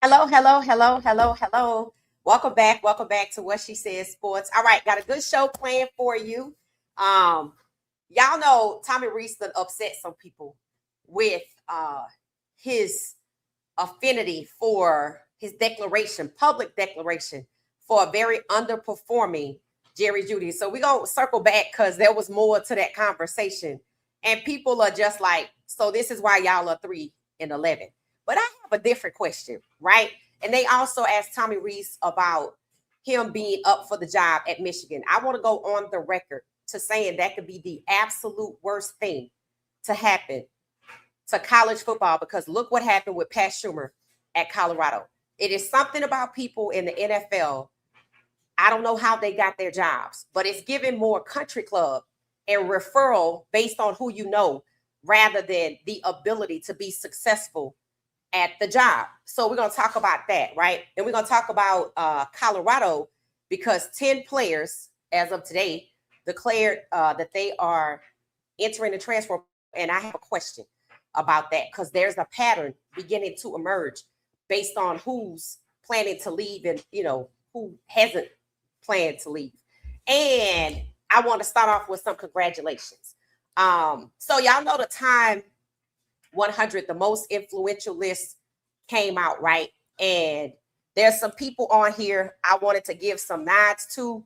Hello, hello, hello, hello, hello. Welcome back to What She Says Sports. All right, got a good show planned for you. Um, y'all know Tommy Reese done upset some people with his affinity for his declaration, public declaration for a very underperforming Jerry Judy. So we're gonna circle back because there was more to that conversation. And people are just like, so this is why y'all are 3-11. But I have a different question, right? And they also asked Tommy Reese about him being up for the job at Michigan. I want to go on the record to saying that could be the absolute worst thing to happen to college football because look what happened with Pat Schumer at Colorado. It is something about people in the NFL. I don't know how they got their jobs, but it's giving more country club and referral based on who you know rather than the ability to be successful at the job. So we're going to talk about that, right? And we're going to talk about Colorado because 10 players as of today declared that they are entering the transfer. And I have a question about that because there's a pattern beginning to emerge based on who's planning to leave and, who hasn't planned to leave. And I want to start off with some congratulations. So y'all know the Time 100, the most influential list came out, right? And there's some people on here I wanted to give some nods to.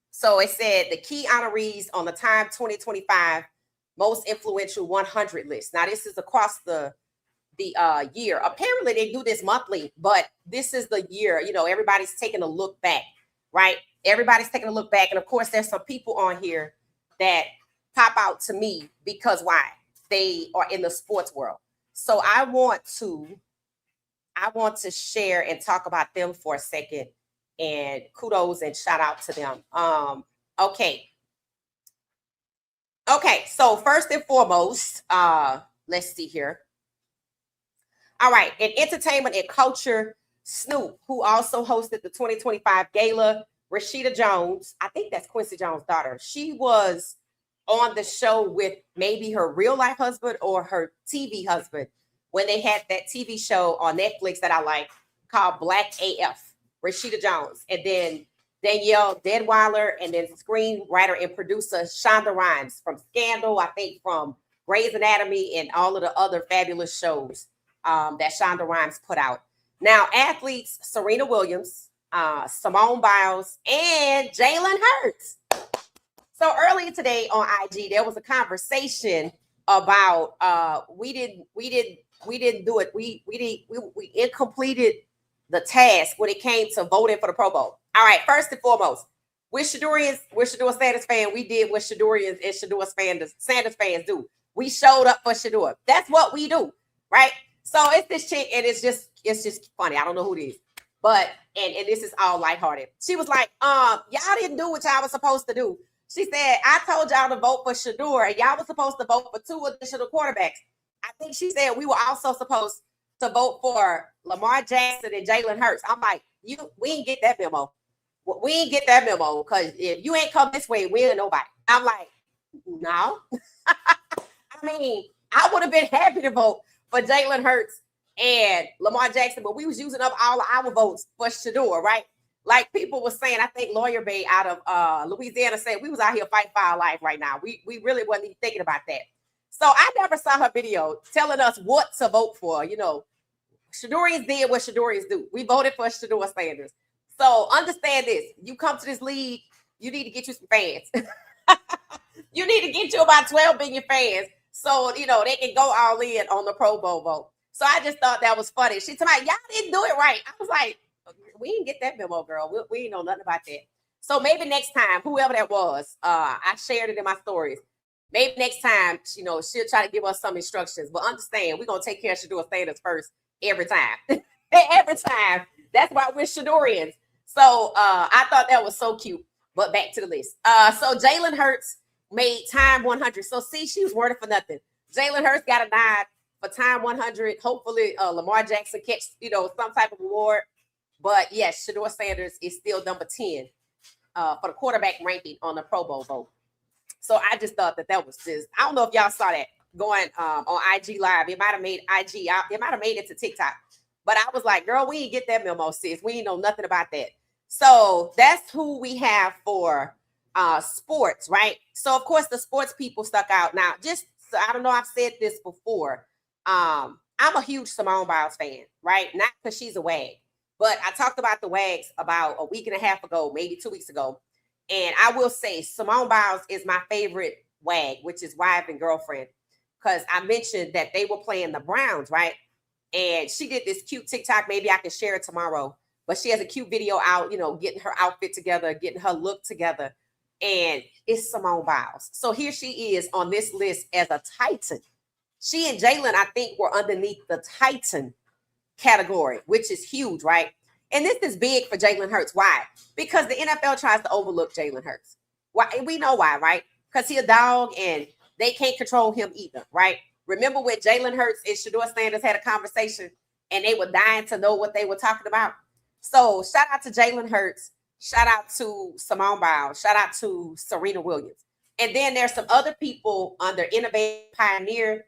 So it said the key honorees on the Time 2025 most influential 100 list. Now this is across the year. Apparently they do this monthly, but this is the year. Everybody's taking a look back, right? Everybody's taking a look back, and of course, there's some people on here that pop out to me because why? They are in the sports world. So I want to share and talk about them for a second, and kudos and shout out to them. Okay. So first and foremost, let's see here. All right, in entertainment and culture, Snoop, who also hosted the 2025 gala, Rashida Jones, I think that's Quincy Jones' daughter. She was on the show with maybe her real life husband or her TV husband when they had that TV show on Netflix that I like called Black AF, Rashida Jones. And then Danielle Deadweiler, and then screenwriter and producer Shonda Rhimes from Scandal, I think from Grey's Anatomy and all of the other fabulous shows that Shonda Rhimes put out. Now, athletes Serena Williams, Simone Biles, and Jalen Hurts. So earlier today on IG, there was a conversation about we didn't do it. We incompleted the task when it came to voting for the Pro Bowl. All right, first and foremost, we're Shedeur Sanders fan. We did what Shedurians and Shedeur Sanders fans do. We showed up for Shedeur. That's what we do, right? So it's this chick, and it's just funny. I don't know who it is, but and this is all lighthearted. She was like, y'all didn't do what y'all was supposed to do. She said, I told y'all to vote for Shedeur, and y'all was supposed to vote for 2 additional quarterbacks. I think she said we were also supposed to vote for Lamar Jackson and Jalen Hurts. I'm like, we didn't get that memo. We didn't get that memo because if you ain't come this way, we ain't nobody. I'm like, no. I mean, I would have been happy to vote for Jalen Hurts and Lamar Jackson, but we was using up all of our votes for Shedeur, right? Like people were saying, I think Lawyer Bay out of Louisiana said we was out here fighting for our life right now. We really wasn't even thinking about that. So I never saw her video telling us what to vote for. Shedurians did what Shedurians do. We voted for Shedeur Sanders. So understand this. You come to this league, you need to get you some fans. You need to get you about 12 million fans so, they can go all in on the Pro Bowl vote. So I just thought that was funny. She told me, y'all didn't do it right. I was like, we didn't get that memo, girl. We didn't know nothing about that. So maybe next time, whoever that was, I shared it in my stories. Maybe next time, she'll try to give us some instructions. But understand, we're going to take care of Shedeur Sanders first every time. Every time. That's why we're Shedurians. So I thought that was so cute. But back to the list. So Jalen Hurts made Time 100. So see, she was worth it for nothing. Jalen Hurts got a nod for Time 100. Hopefully Lamar Jackson catch, some type of award. But yes, Shedeur Sanders is still number 10 for the quarterback ranking on the Pro Bowl vote. So I just thought that was just, I don't know if y'all saw that going on IG Live. It might have made it to TikTok. But I was like, girl, we ain't get that memo, sis. We ain't know nothing about that. So that's who we have for sports, right? So of course the sports people stuck out. Now, just so I don't know, I've said this before. I'm a huge Simone Biles fan, right? Not because she's a wag, but I talked about the wags about a week and a half ago, maybe 2 weeks ago. And I will say Simone Biles is my favorite wag, which is wife and girlfriend, because I mentioned that they were playing the Browns, right? And she did this cute TikTok. Maybe I can share it tomorrow. But she has a cute video out, you know, getting her outfit together, getting her look together. And it's Simone Biles. So here she is on this list as a Titan. She and Jalen, I think, were underneath the Titan category, which is huge, right? And this is big for Jalen Hurts. Why? Because the NFL tries to overlook Jalen Hurts. Why? We know why, right? Because he's a dog and they can't control him either, right? Remember when Jalen Hurts and Shedeur Sanders had a conversation and they were dying to know what they were talking about? So shout out to Jalen Hurts. Shout out to Simone Biles. Shout out to Serena Williams. And then there's some other people under Innovative Pioneer,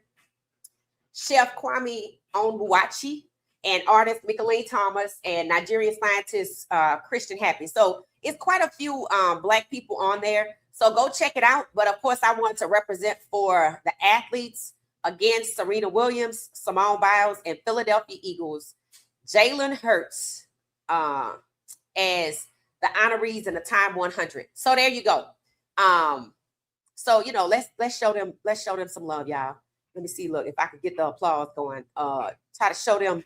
Chef Kwame Onwuachi, and artist Micheline Thomas, and Nigerian scientist Christian Happy. So it's quite a few Black people on there. So go check it out. But of course, I want to represent for the athletes. Again, Serena Williams, Simone Biles, and Philadelphia Eagles, Jalen Hurts as the honorees in the Time 100. So there you go. So you know, let's show them some love, y'all. Let me see. Look, if I could get the applause going. Try to show them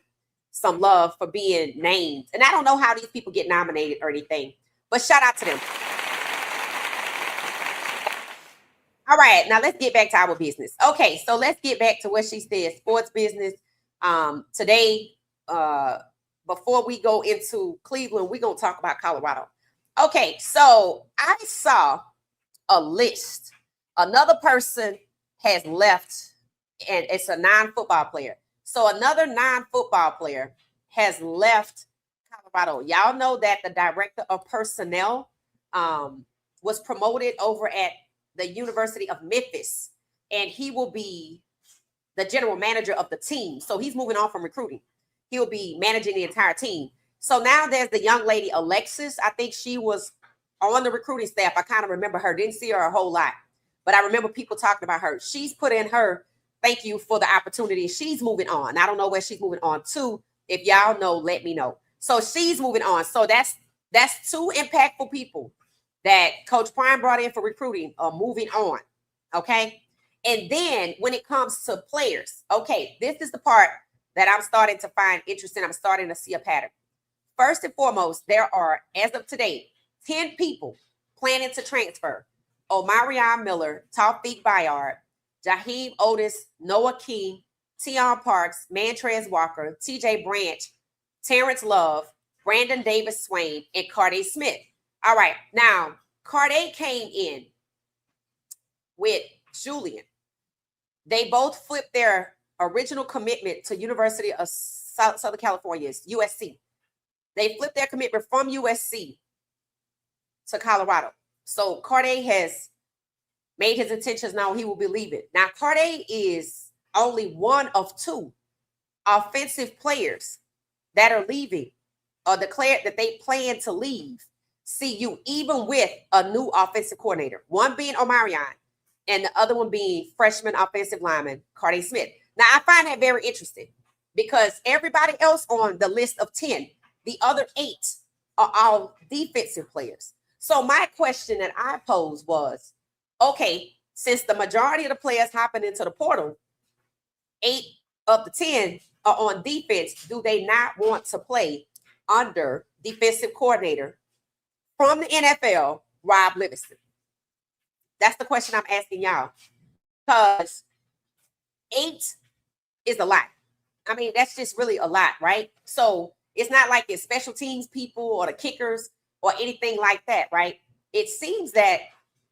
some love for being named. And I don't know how these people get nominated or anything, but shout out to them. All right, now let's get back to our business. Okay, so let's get back to what she said, sports business. Today, before we go into Cleveland, we're going to talk about Colorado. Okay, so I saw a list. Another person has left, and it's a non-football player. So another non-football player has left Colorado. Y'all know that the director of personnel was promoted over at the University of Memphis, and he will be the general manager of the team. So he's moving on from recruiting. He'll be managing the entire team. So now there's the young lady, Alexis. I think she was on the recruiting staff. I kind of remember her. Didn't see her a whole lot, but I remember people talking about her. She's put in her thank you for the opportunity. She's moving on. I don't know where she's moving on to. If y'all know, let me know. So she's moving on. So that's two impactful people that Coach Prime brought in for recruiting are moving on. Okay. And then when it comes to players, okay, this is the part that I'm starting to find interesting. I'm starting to see a pattern. First and foremost, there are, as of today, 10 people planning to transfer. Omarion Miller, Tawfiq Bayard, Jaheim Otis, Noah King, Tion Parks, Mantrez Walker, TJ Branch, Terrence Love, Brandon Davis Swain, and Carday Smith. All right. Now, Carday came in with Julian. They both flipped their original commitment to University of Southern California, USC. They flipped their commitment from USC to Colorado. So Carday has made his intentions known. He will be leaving. Now, Carday is only one of two offensive players that are leaving or declared that they plan to leave CU, even with a new offensive coordinator, one being Omarion and the other one being freshman offensive lineman Carday Smith. Now, I find that very interesting because everybody else on the list of 10, the other 8 are all defensive players. So my question that I posed was, okay, since the majority of the players hopping into the portal, 8 of the 10 are on defense, do they not want to play under defensive coordinator from the NFL, Rob Livingston? That's the question I'm asking y'all. Because 8 is a lot. I mean, that's just really a lot, right? So it's not like it's special teams people or the kickers or anything like that, right? It seems that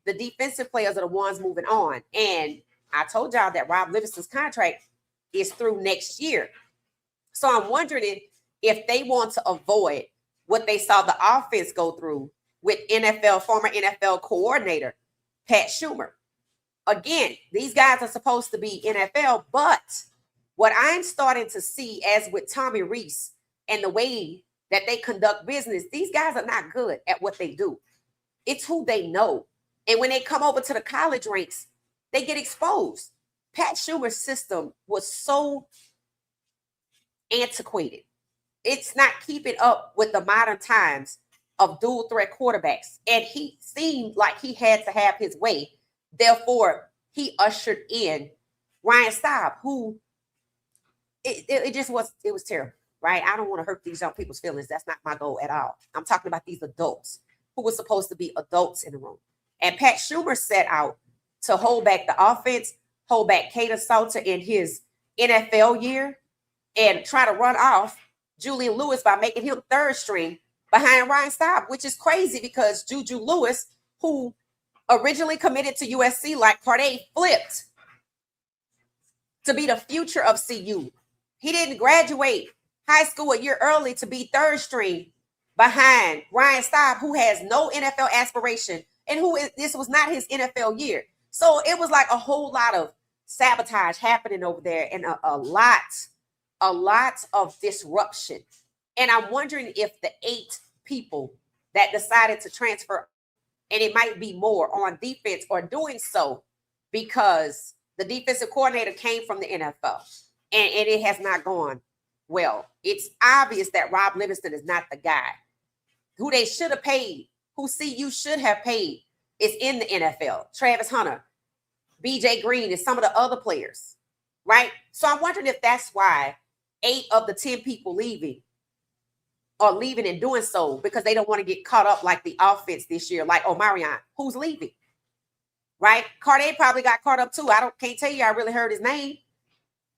the defensive players are the ones moving on. And I told y'all that Rob Livingston's contract is through next year. So I'm wondering if they want to avoid what they saw the offense go through with former NFL coordinator Pat Schumer. Again, these guys are supposed to be NFL, but what I'm starting to see, as with Tommy Reese, and the way that they conduct business, these guys are not good at what they do. It's who they know. And when they come over to the college ranks, they get exposed. Pat Schumer's system was so antiquated. It's not keeping up with the modern times of dual threat quarterbacks. And he seemed like he had to have his way. Therefore, he ushered in Ryan Staub, who it was terrible, right? I don't want to hurt these young people's feelings. That's not my goal at all. I'm talking about these adults who were supposed to be adults in the room. And Pat Schumer set out to hold back the offense, hold back Kato Salter in his NFL year, and try to run off Julian Lewis by making him third string behind Ryan Staub, which is crazy because Juju Lewis, who originally committed to USC like Corday, flipped to be the future of CU. He didn't graduate high school a year early to be third string behind Ryan Staub, who has no NFL aspiration and this was not his NFL year. So it was like a whole lot of sabotage happening over there and a lot of disruption. And I'm wondering if the 8 people that decided to transfer, and it might be more on defense, are doing so because the defensive coordinator came from the NFL and it has not gone well. It's obvious that Rob Livingston is not the guy. Who they should have paid, who CU should have paid, is in the NFL. Travis Hunter, BJ Green, and some of the other players, right? So I'm wondering if that's why 8 of the 10 people are leaving and doing so because they don't want to get caught up like the offense this year, like Omarion, who's leaving, right? Corday probably got caught up too. Can't tell you I really heard his name.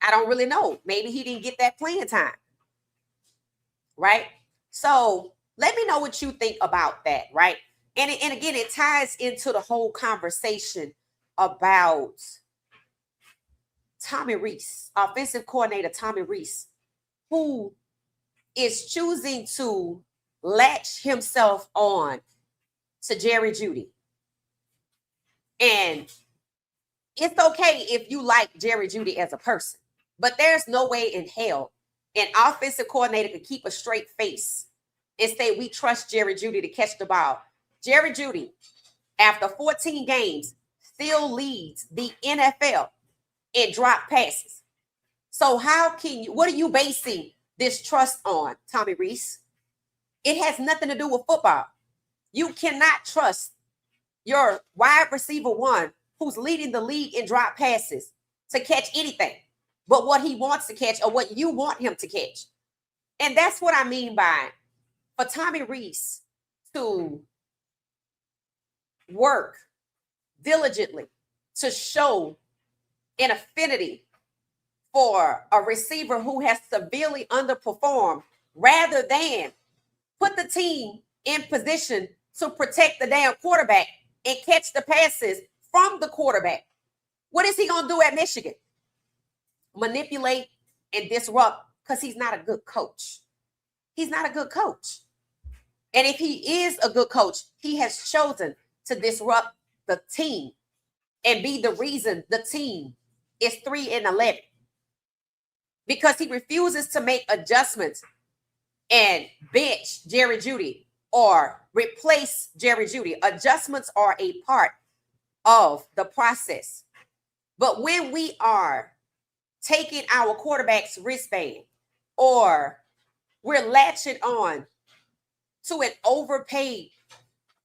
I don't really know. Maybe he didn't get that playing time, right? So let me know what you think about that, right? And again, it ties into the whole conversation about Tommy Reese, offensive coordinator Tommy Reese, who is choosing to latch himself on to Jerry Jeudy. And it's okay if you like Jerry Jeudy as a person, but there's no way in hell an offensive coordinator could keep a straight face and say, we trust Jerry Jeudy to catch the ball. Jerry Jeudy, after 14 games, still leads the NFL in drop passes. So what are you basing this trust on, Tommy Reese? It has nothing to do with football. You cannot trust your wide receiver 1 who's leading the league in drop passes to catch anything but what he wants to catch or what you want him to catch. And that's what I mean by for Tommy Reese to work diligently to show an affinity for a receiver who has severely underperformed rather than put the team in position to protect the damn quarterback and catch the passes from the quarterback. What is he going to do at Michigan? Manipulate and disrupt because he's not a good coach. He's not a good coach. And if he is a good coach, he has chosen to disrupt the team and be the reason the team is 3-11 because he refuses to make adjustments and bench Jerry Jeudy or replace Jerry Jeudy. Adjustments are a part of the process. But when we are taking our quarterback's wristband or we're latching on to an overpaid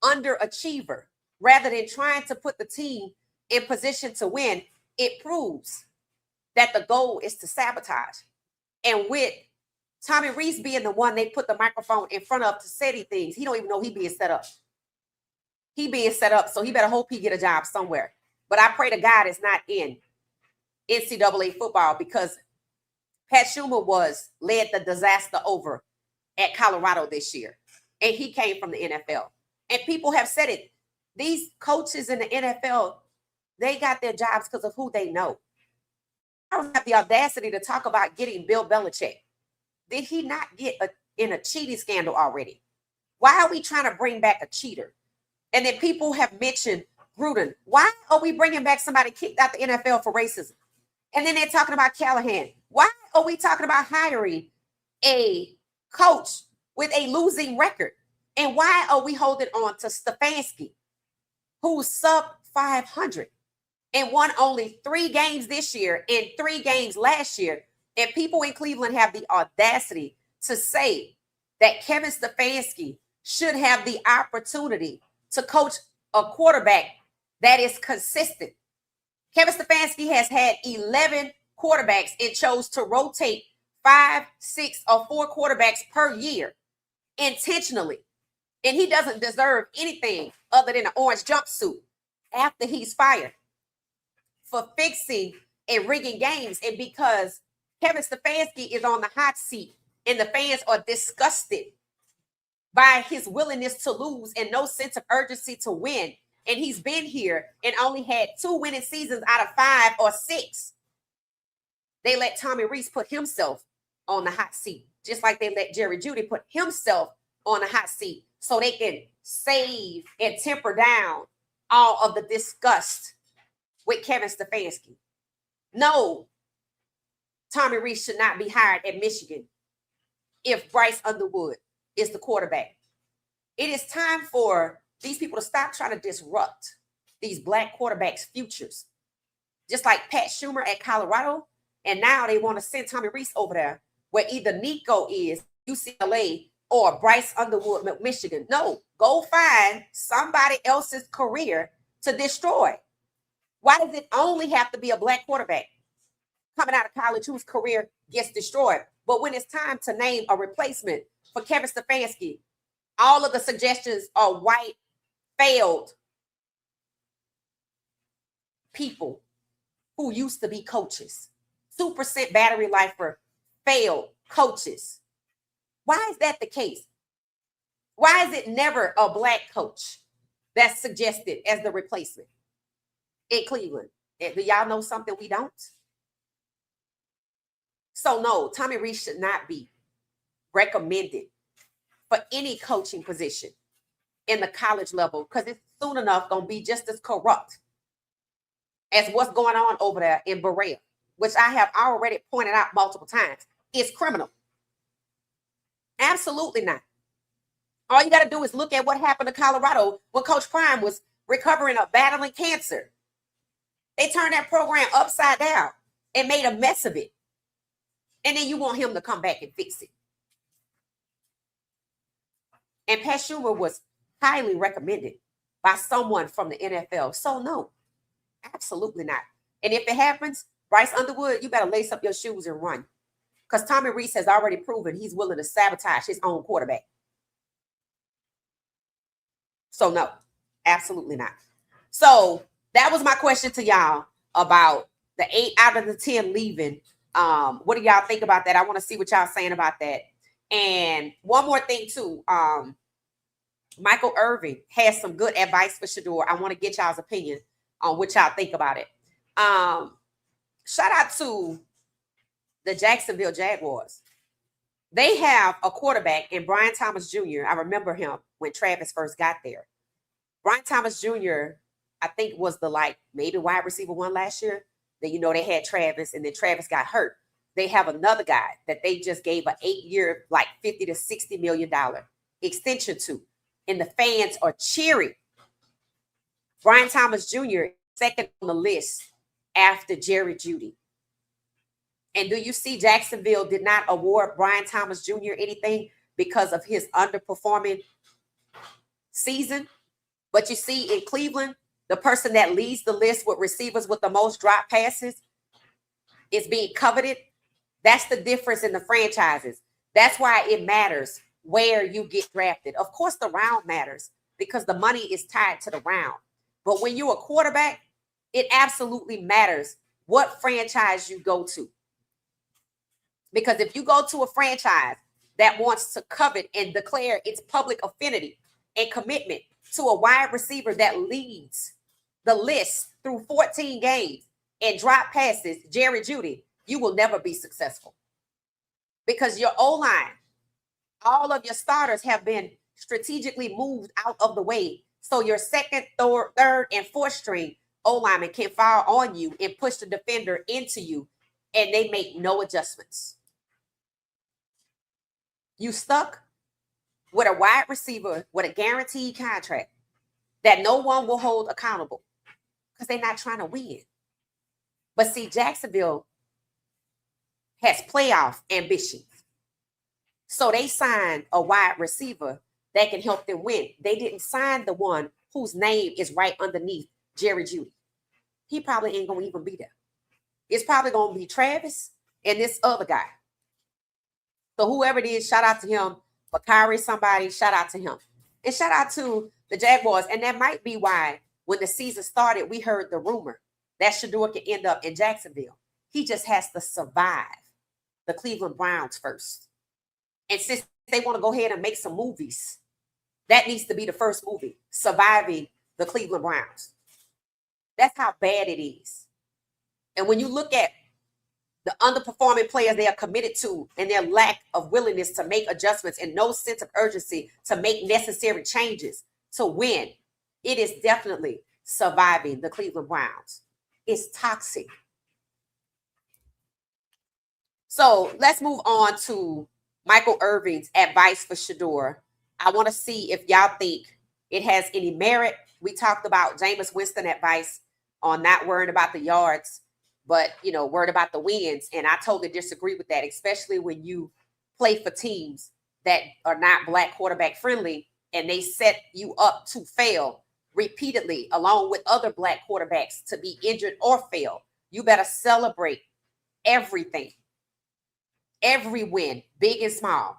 underachiever rather than trying to put the team in position to win, it proves that the goal is to sabotage. And with Tommy Reese being the one they put the microphone in front of to say these things, he don't even know he being set up. He being set up, so he better hope he get a job somewhere. But I pray to God it's not in NCAA football because Pat Schumer led the disaster over at Colorado this year. And he came from the NFL. And people have said it. These coaches in the NFL, they got their jobs because of who they know. I don't have the audacity to talk about getting Bill Belichick. Did he not get in a cheating scandal already? Why are we trying to bring back a cheater? And then people have mentioned Gruden. Why are we bringing back somebody kicked out the NFL for racism? And then they're talking about Callahan. Why are we talking about hiring a coach with a losing record. And why are we holding on to Stefanski, who's sub 500 and won only 3 games this year and 3 games last year? And people in Cleveland have the audacity to say that Kevin Stefanski should have the opportunity to coach a quarterback that is consistent. Kevin Stefanski has had 11 quarterbacks and chose to rotate 5, 6, or 4 quarterbacks per year intentionally. And he doesn't deserve anything other than an orange jumpsuit after he's fired for fixing and rigging games. And because Kevin Stefanski is on the hot seat and the fans are disgusted by his willingness to lose and no sense of urgency to win. And he's been here and only had 2 winning seasons out of 5 or 6. They let Tommy Reese put himself on the hot seat, just like they let Jerry Jeudy put himself on the hot seat so they can save and temper down all of the disgust with Kevin Stefanski. No, Tommy Reese should not be hired at Michigan if Bryce Underwood is the quarterback. It is time for these people to stop trying to disrupt these black quarterbacks' futures. Just like Pat Schumer at Colorado, and now they want to send Tommy Reese over there where either Nico is UCLA or Bryce Underwood, Michigan. No, go find somebody else's career to destroy. Why does it only have to be a black quarterback coming out of college whose career gets destroyed? But when it's time to name a replacement for Kevin Stefanski, all of the suggestions are white, failed people who used to be coaches. 2% battery life for failed coaches. Why is that the case? Why is it never a black coach that's suggested as the replacement in Cleveland? Do y'all know something we don't? So no, Tommy Reese should not be recommended for any coaching position in the college level because it's soon enough going to be just as corrupt as what's going on over there in Berea, which I have already pointed out multiple times. It's criminal. Absolutely not. All you got to do is look at what happened to Colorado when Coach Prime was recovering of battling cancer. They turned that program upside down and made a mess of it. And then you want him to come back and fix it. And Pat Schumer was highly recommended by someone from the NFL. So no, absolutely not. And if it happens, Bryce Underwood, you better lace up your shoes and run. Because Tommy Reese has already proven he's willing to sabotage his own quarterback. So no, absolutely not. So that was my question to y'all about the 8 out of the 10 leaving. What do y'all think about that? I want to see what y'all saying about that. And one more thing too. Michael Irvin has some good advice for Shedeur. I want to get y'all's opinion on what y'all think about it. Shout out to the Jacksonville Jaguars. They have a quarterback in Brian Thomas Jr. I remember him when Travis first got there. Brian Thomas Jr., I think was the maybe wide receiver 1 last year. Then, they had Travis and then Travis got hurt. They have another guy that they just gave an 8-year, $50 to $60 million extension to. And the fans are cheering. Brian Thomas Jr. second on the list after Jerry Jeudy. And do you see Jacksonville did not award Brian Thomas Jr. anything because of his underperforming season? But you see in Cleveland, the person that leads the list with receivers with the most drop passes is being coveted. That's the difference in the franchises. That's why it matters where you get drafted. Of course, the round matters because the money is tied to the round. But when you're a quarterback, it absolutely matters what franchise you go to. Because if you go to a franchise that wants to covet and declare its public affinity and commitment to a wide receiver that leads the list through 14 games and drop passes, Jerry Jeudy, you will never be successful. Because your O-line, all of your starters have been strategically moved out of the way. So your second, third, and fourth string O-lineman can fire on you and push the defender into you, and they make no adjustments. You stuck with a wide receiver with a guaranteed contract that no one will hold accountable because they're not trying to win. But see, Jacksonville has playoff ambitions. So they signed a wide receiver that can help them win. They didn't sign the one whose name is right underneath Jerry Jeudy. He probably ain't going to even be there. It's probably going to be Travis and this other guy. So whoever it is, shout out to him. Bakari, somebody, shout out to him. And shout out to the Jaguars. And that might be why when the season started, we heard the rumor that Shedeur could end up in Jacksonville. He just has to survive the Cleveland Browns first. And since they want to go ahead and make some movies, that needs to be the first movie, surviving the Cleveland Browns. That's how bad it is. And when you look at the underperforming players they are committed to and their lack of willingness to make adjustments and no sense of urgency to make necessary changes to win, it is definitely surviving the Cleveland Browns. It's toxic. So let's move on to Michael Irvin's advice for Shedeur. I want to see if y'all think it has any merit. We talked about Jameis Winston advice on not worrying about the yards, but, worried about the wins. And I totally disagree with that, especially when you play for teams that are not black quarterback friendly and they set you up to fail repeatedly along with other black quarterbacks to be injured or fail. You better celebrate everything, every win, big and small.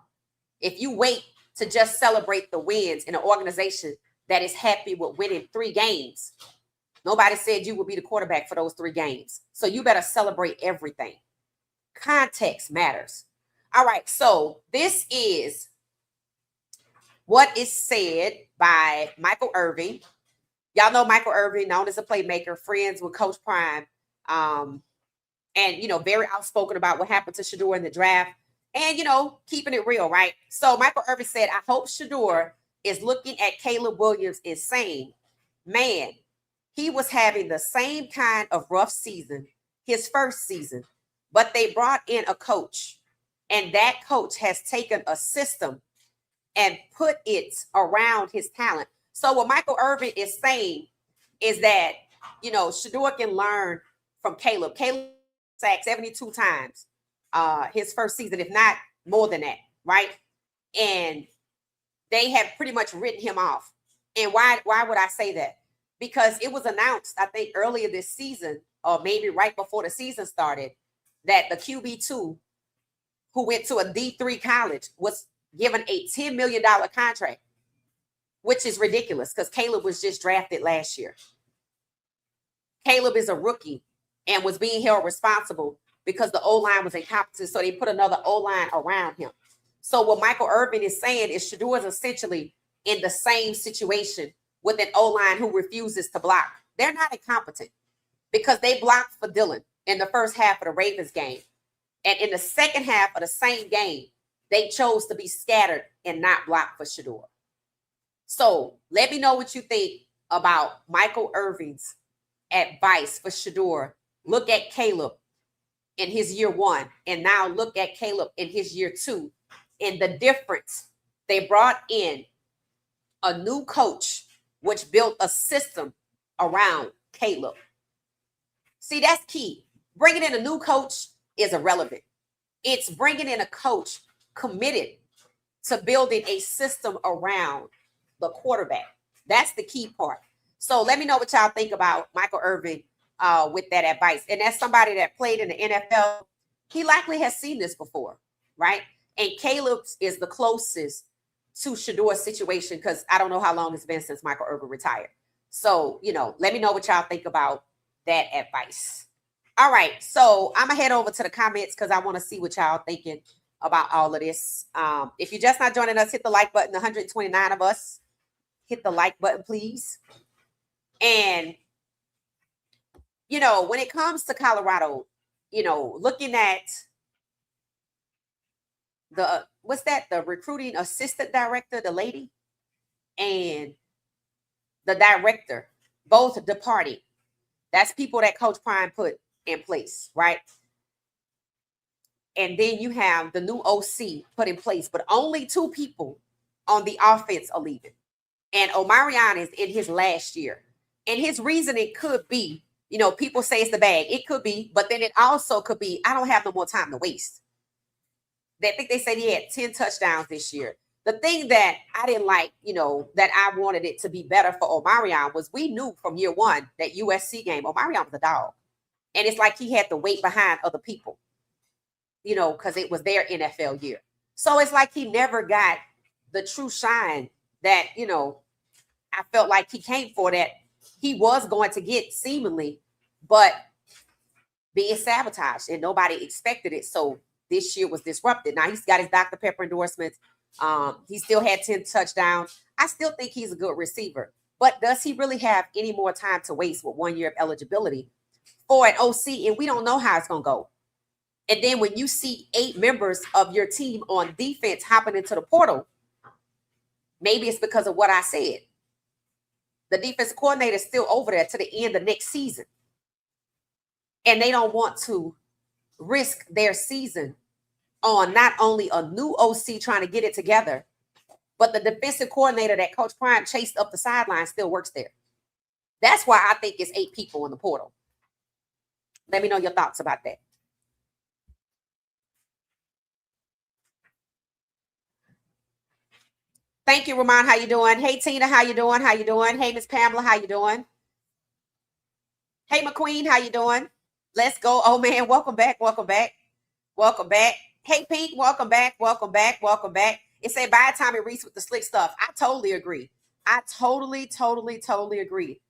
If you wait to just celebrate the wins in an organization that is happy with winning 3 games, nobody said you would be the quarterback for those 3 games. So you better celebrate everything. Context matters. All right. So this is what is said by Michael Irvin. Y'all know Michael Irvin, known as a playmaker, friends with Coach Prime, and, very outspoken about what happened to Shedeur in the draft and, keeping it real, right? So Michael Irvin said, I hope Shedeur is looking at Caleb Williams and saying, man, he was having the same kind of rough season, his first season, but they brought in a coach, and that coach has taken a system and put it around his talent. So what Michael Irvin is saying is that, Shedeur can learn from Caleb. Caleb sacked 72 times his first season, if not more than that, right? And they have pretty much written him off. And why would I say that? Because it was announced, I think, earlier this season, or maybe right before the season started, that the QB2, who went to a D3 college, was given a $10 million contract, which is ridiculous because Caleb was just drafted last year. Caleb is a rookie and was being held responsible because the O-line was incompetent, so they put another O-line around him. So what Michael Irvin is saying is Shedeur is essentially in the same situation with an O-line who refuses to block. They're not incompetent because they blocked for Dylan in the first half of the Ravens game. And in the second half of the same game, they chose to be scattered and not block for Shedeur. So let me know what you think about Michael Irvin's advice for Shedeur. Look at Caleb in his year 1, and now look at Caleb in his year 2. And the difference, they brought in a new coach, which built a system around Caleb. See, that's key. Bringing in a new coach is irrelevant. It's bringing in a coach committed to building a system around the quarterback. That's the key part. So let me know what y'all think about Michael Irvin with that advice. And as somebody that played in the NFL, he likely has seen this before, right? And Caleb is the closest to Shedeur's situation because I don't know how long it's been since Michael Irvin retired. So, let me know what y'all think about that advice. All right. So I'm going to head over to the comments because I want to see what y'all thinking about all of this. If you're just not joining us, hit the like button. 129 of us. Hit the like button, please. And, when it comes to Colorado, looking at the recruiting assistant director, the lady, and the director, both departing. That's people that Coach Prime put in place, right? and then you have the new OC put in place, but only 2 people on the offense are leaving. And Omarion is in his last year. And his reasoning could be, people say it's the bag. It could be, but then it also could be, I don't have no more time to waste. I think they said he had 10 touchdowns this year. The thing that I didn't like, that I wanted it to be better for Omarion was we knew from year 1 that USC game, Omarion was a dog. And it's like he had to wait behind other people, because it was their NFL year. So it's like he never got the true shine that, I felt like he came for, that he was going to get seemingly, but being sabotaged and nobody expected it. So this year was disrupted. Now he's got his Dr. Pepper endorsements. He still had 10 touchdowns. I still think he's a good receiver, but does he really have any more time to waste with 1 year of eligibility for an OC? And we don't know how it's going to go. And then when you see 8 members of your team on defense hopping into the portal, maybe it's because of what I said. The defensive coordinator is still over there to the end of next season. And they don't want to risk their season on not only a new OC trying to get it together, but the defensive coordinator that Coach Prime chased up the sideline still works there. That's why I think it's 8 people in the portal. Let me know your thoughts about that. Thank you, Ramon. How you doing? Hey, Tina. How you doing? How you doing? Hey, Miss Pamela. How you doing? Hey, McQueen. How you doing? Let's go. Oh, man. Welcome back. Welcome back. Welcome back. Hey, Pink. Welcome back. Welcome back. Welcome back. It said bye, Tommy Reese with the slick stuff. I totally agree. I totally agree.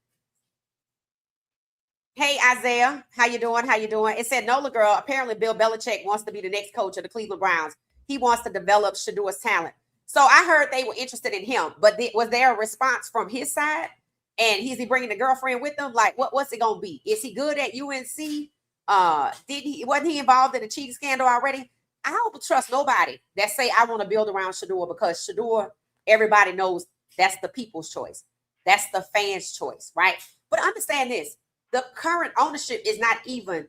Hey, Isaiah. How you doing? How you doing? It said Nola girl. Apparently, Bill Belichick wants to be the next coach of the Cleveland Browns. He wants to develop Shedeur's talent. So I heard they were interested in him, but was there a response from his side? And is he bringing the girlfriend with him? Like, what's it gonna be? Is he good at UNC? Wasn't he involved in the cheating scandal already? I don't trust nobody that say I want to build around Shedeur, because Shedeur, everybody knows that's the people's choice. That's the fans' choice, right? But understand this: the current ownership is not even.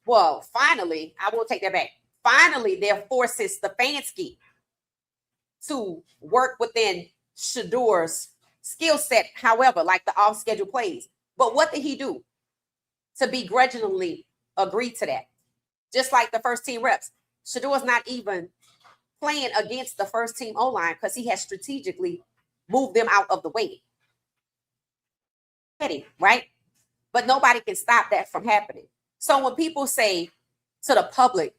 Well, finally, I will take that back. Finally, they're forcing Stefanski to work within Shedeur's skill set, however, like the off-schedule plays. But what did he do to begrudgingly agree to that? Just like the first team reps, Shedeur's not even playing against the first team O-line because he has strategically moved them out of the way. Right? But nobody can stop that from happening. So when people say to the public,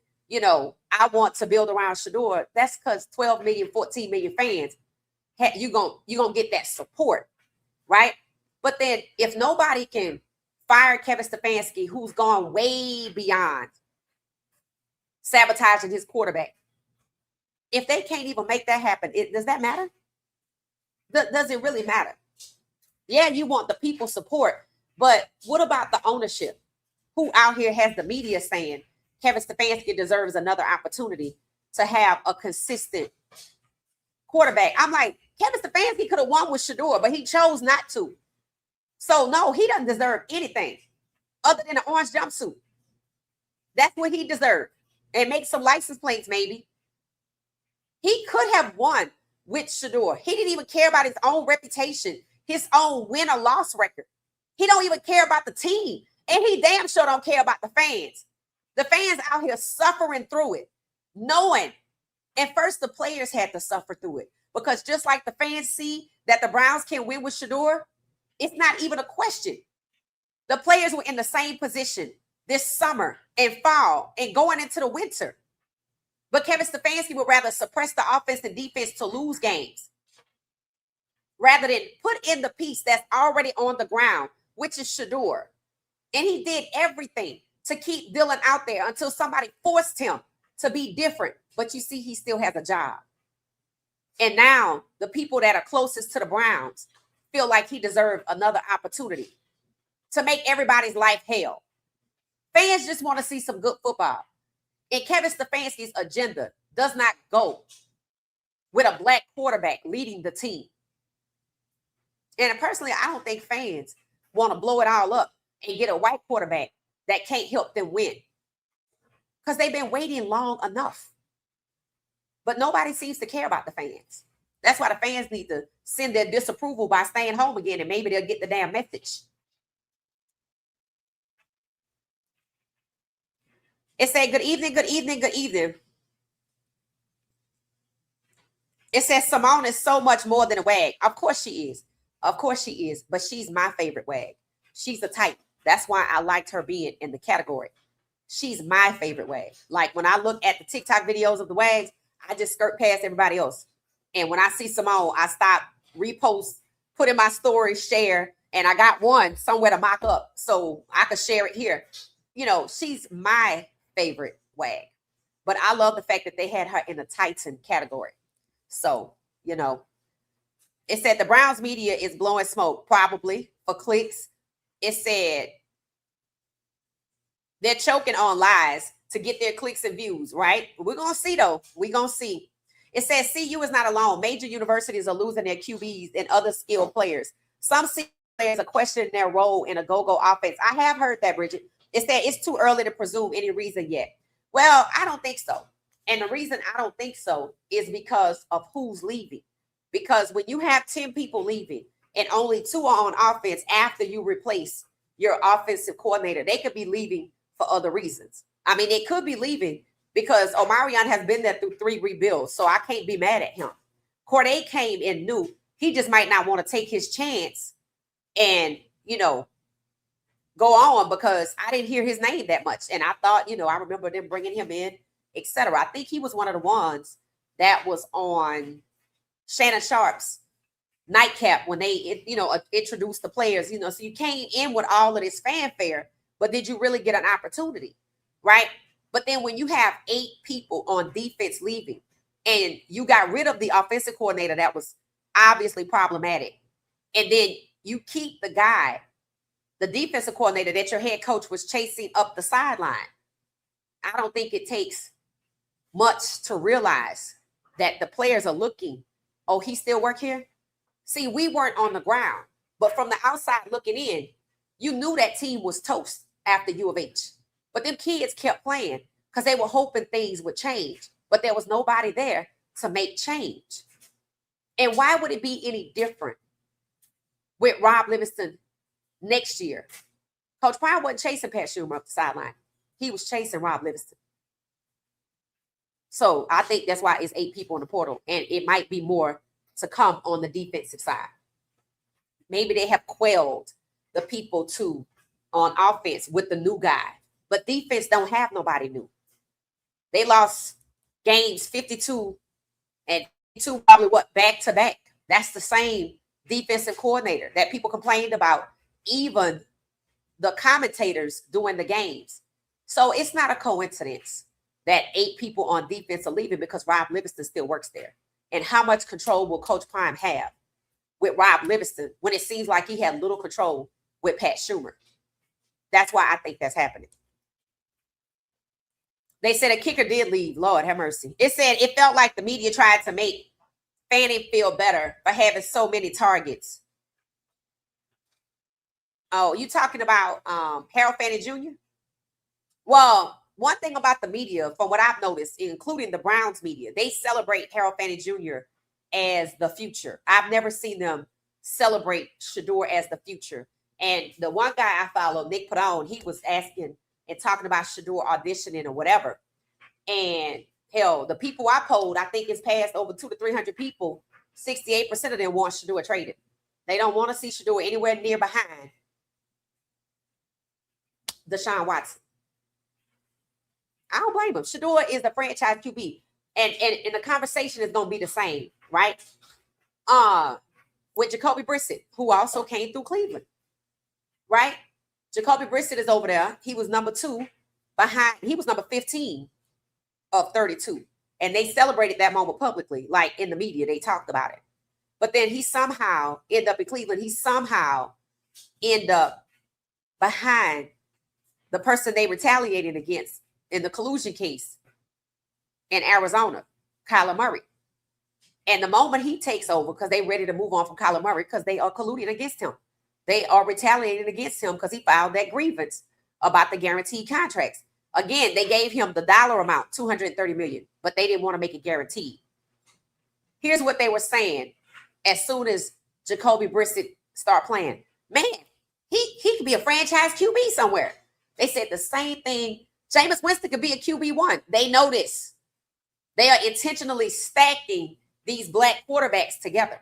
I want to build around Shedeur, that's because 12 million, 14 million fans, you're gonna get that support, right? But then if nobody can fire Kevin Stefanski, who's gone way beyond sabotaging his quarterback, if they can't even make that happen, does that matter? Does it really matter? Yeah, you want the people support, but what about the ownership, who out here has the media saying Kevin Stefanski deserves another opportunity to have a consistent quarterback? I'm like, Kevin Stefanski could have won with Shedeur, but he chose not to. So no, he doesn't deserve anything other than an orange jumpsuit. That's what he deserved. And make some license plates, maybe. He could have won with Shedeur. He didn't even care about his own reputation, his own win or loss record. He don't even care about the team. And he damn sure don't care about the fans. The fans out here suffering through it, knowing. And first, the players had to suffer through it, because just like the fans see that the Browns can win with Shedeur, it's not even a question. The players were in the same position this summer and fall and going into the winter. But Kevin Stefanski would rather suppress the offense and defense to lose games rather than put in the piece that's already on the ground, which is Shedeur. And he did everything to keep Dylan out there until somebody forced him to be different. But you see, he still has a job. And now the people that are closest to the Browns feel like he deserved another opportunity to make everybody's life hell. Fans just want to see some good football. And Kevin Stefanski's agenda does not go with a black quarterback leading the team. And personally, I don't think fans want to blow it all up and get a white quarterback that can't help them win. because they've been waiting long enough. But nobody seems to care about the fans. That's why the fans need to send their disapproval by staying home again, and maybe they'll get the damn message. It said, good evening, good evening, good evening. It says Simone is so much more than a wag. Of course she is. Of course she is. But she's my favorite wag. She's the type. That's why I liked her being in the category. She's my favorite wag. Like when I look at the TikTok videos of the wags, I just skirt past everybody else. And when I see Simone, I stop, repost, put in my story, share, and I got one somewhere to mock up so I could share it here. You know, she's my favorite wag. But I love the fact that they had her in the Titan category. So, you know, it said the Browns media is blowing smoke, probably for clicks. It said they're choking on lies to get their clicks and views, right? We're going to see, though. We're going to see. It says CU is not alone. Major universities are losing their QBs and other skilled players. Some CU players are questioning their role in a go-go offense. I have heard that, Bridget. It said it's too early to presume any reason yet. Well, I don't think so. And the reason I don't think so is because of who's leaving. Because when you have 10 people leaving and only 2 are on offense after you replace your offensive coordinator, they could be leaving for other reasons. I mean, they could be leaving because Omarion has been there through 3 rebuilds, so I can't be mad at him. Corday came in new. He just might not want to take his chance and, you know, go on because I didn't hear his name that much. And I thought, you know, I remember them bringing him in, etc. I think he was one of the ones that was on Shannon Sharp's nightcap when they, you know, introduced the players, you know, so you came in with all of this fanfare, but did you really get an opportunity, right? But then when you have 8 people on defense leaving and you got rid of the offensive coordinator that was obviously problematic, and then you keep the guy, the defensive coordinator that your head coach was chasing up the sideline, I don't think it takes much to realize that the players are looking, oh, he still work here? See, we weren't on the ground, but from the outside looking in, you knew that team was toast after U of H. But them kids kept playing because they were hoping things would change, but there was nobody there to make change. And why would it be any different with Rob Livingston next year? Coach Prime wasn't chasing Pat Schumer up the sideline. He was chasing Rob Livingston. So I think that's why it's 8 people in the portal, and it might be more to come on the defensive side. Maybe they have quelled the people too on offense with the new guy, but defense don't have nobody new. They lost games 52 and 2 probably back to back. That's the same defensive coordinator that people complained about, even the commentators doing the games. So it's not a coincidence that 8 people on defense are leaving because Rob Livingston still works there. And how much control will Coach Prime have with Rob Livingston when it seems like he had little control with Pat Schumer? That's why I think that's happening. They said a kicker did leave. Lord have mercy. It said it felt like the media tried to make Fanning feel better for having so many targets. Oh, you talking about Harold Fanning Jr.? Well, one thing about the media, from what I've noticed, including the Browns media, they celebrate Harold Fanning Jr. as the future. I've never seen them celebrate Shedeur as the future. And the one guy I follow, Nick Padone, he was asking and talking about Shedeur auditioning or whatever. And hell, the people I polled, I think it's passed over 200 to 300 people. 68% of them want Shedeur traded. They don't want to see Shedeur anywhere near behind Deshaun Watson. I don't blame him. Shedeur is the franchise QB. And the conversation is going to be the same, right? With Jacoby Brissett, who also came through Cleveland, right? Jacoby Brissett is over there. He was number 2 behind. He was number 15 of 32. And they celebrated that moment publicly, like in the media. They talked about it. But then he somehow ended up in Cleveland. He somehow ended up behind the person they retaliated against in the collusion case in Arizona, Kyler Murray. And the moment he takes over, because they're ready to move on from Kyler Murray, because they are colluding against him. They are retaliating against him because he filed that grievance about the guaranteed contracts. Again, they gave him the dollar amount, $230 million, but they didn't want to make it guaranteed. Here's what they were saying as soon as Jacoby Brissett start playing. Man, he could be a franchise QB somewhere. They said the same thing. Jameis Winston could be a QB1. They know this. They are intentionally stacking these black quarterbacks together.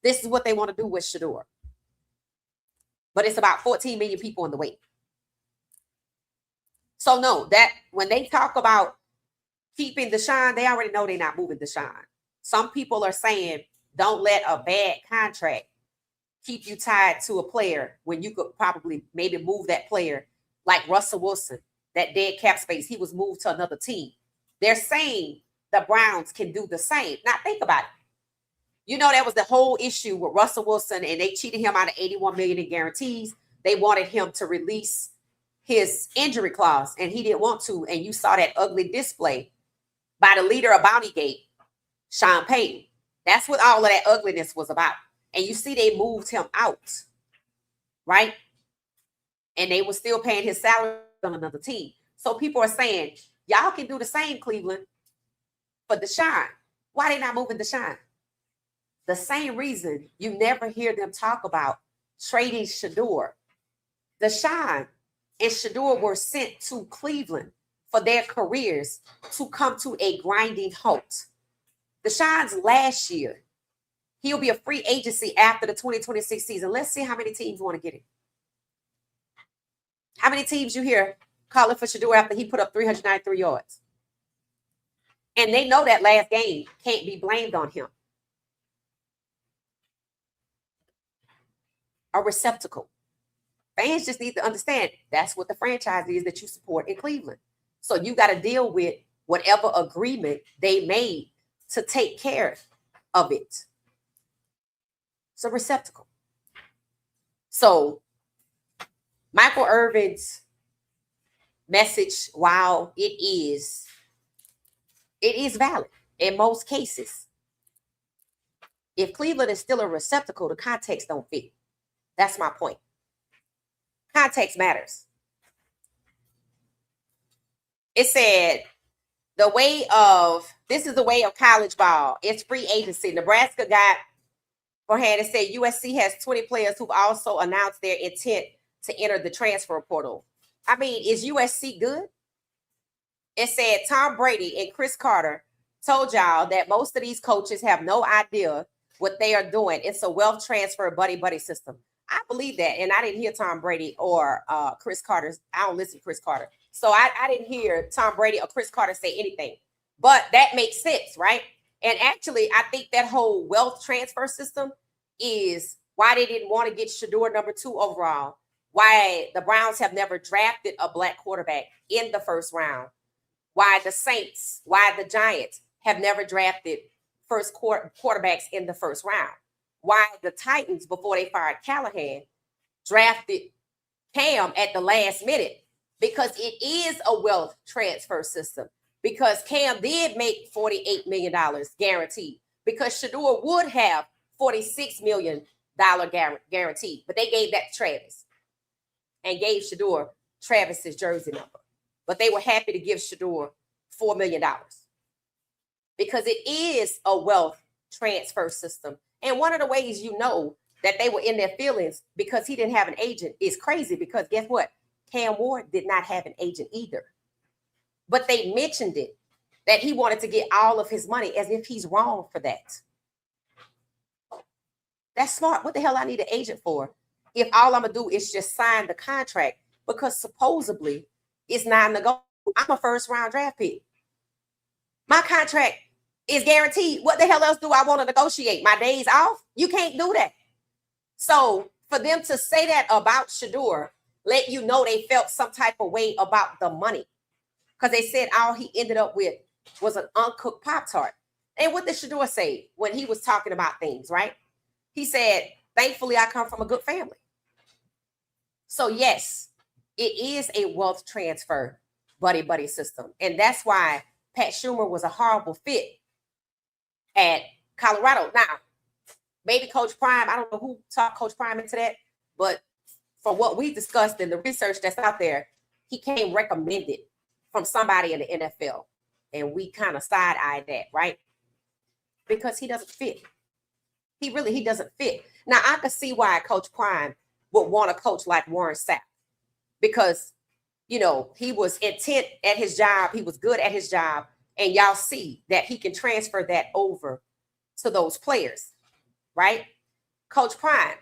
This is what they want to do with Shedeur. But it's about 14 million people in the wait. So no, that when they talk about keeping Deshaun, they already know they're not moving Deshaun. Some people are saying, don't let a bad contract keep you tied to a player when you could probably maybe move that player, like Russell Wilson, that dead cap space. He was moved to another team. They're saying the Browns can do the same. Now think about it. You know, that was the whole issue with Russell Wilson, and they cheated him out of $81 million in guarantees. They wanted him to release his injury clause, and he didn't want to. And you saw that ugly display by the leader of Bountygate, Sean Payton. That's what all of that ugliness was about. And you see they moved him out, right? And they were still paying his salary on another team. So people are saying, y'all can do the same, Cleveland, for Deshaun. Why they not moving Deshaun? The same reason you never hear them talk about trading Shedeur. Deshaun and Shedeur were sent to Cleveland for their careers to come to a grinding halt. Deshaun's last year, he'll be a free agency after the 2026 season. Let's see how many teams want to get him. How many teams you hear calling for Shedeur after he put up 393 yards? And they know that last game can't be blamed on him. A receptacle. Fans just need to understand that's what the franchise is that you support in Cleveland. So you got to deal with whatever agreement they made to take care of it. It's a receptacle. So Michael Irvin's message, while it is valid in most cases. If Cleveland is still a receptacle, the context don't fit. That's my point. Context matters. It said, this is the way of college ball. It's free agency. Nebraska got forehand. It said USC has 20 players who've also announced their intent to enter the transfer portal. I mean, is USC good? It said Tom Brady and Chris Carter told y'all that most of these coaches have no idea what they are doing. It's a wealth transfer buddy system. I believe that. And I didn't hear Tom Brady or Chris Carter. I don't listen to Chris Carter. So I didn't hear Tom Brady or Chris Carter say anything. But that makes sense, right? And actually, I think that whole wealth transfer system is why they didn't want to get Shedeur number 2 overall. Why the Browns have never drafted a black quarterback in the first round. Why the Saints, why the Giants have never drafted first quarterbacks in the first round. Why the Titans, before they fired Callahan, drafted Cam at the last minute. Because it is a wealth transfer system. Because Cam did make $48 million guaranteed. Because Shedeur would have $46 million guaranteed. But they gave that to Travis. And gave Shedeur Travis's jersey number. But they were happy to give Shedeur $4 million. Because it is a wealth transfer system. And one of the ways you know that they were in their feelings because he didn't have an agent is crazy. Because guess what? Cam Ward did not have an agent either. But they mentioned it, that he wanted to get all of his money, as if he's wrong for that. That's smart. What the hell I need an agent for if all I'm going to do is just sign the contract? Because supposedly it's non-negotiable. I'm a first-round draft pick. My contract is guaranteed. What the hell else do I want to negotiate? My days off? You can't do that. So for them to say that about Shedeur, let you know they felt some type of way about the money. Because they said all he ended up with was an uncooked Pop-Tart. And what did Shedeur say when he was talking about things, right? He said, thankfully, I come from a good family. So yes, it is a wealth transfer buddy system. And that's why Pat Schumer was a horrible fit at Colorado. Now, maybe Coach Prime, I don't know who talked Coach Prime into that, but from what we discussed in the research that's out there, he came recommended from somebody in the NFL. And we kind of side-eyed that, right? Because he doesn't fit. He doesn't fit. Now, I can see why Coach Prime would want a coach like Warren Sapp, because, you know, he was intent at his job. He was good at his job. And y'all see that he can transfer that over to those players, right? Coach Prime,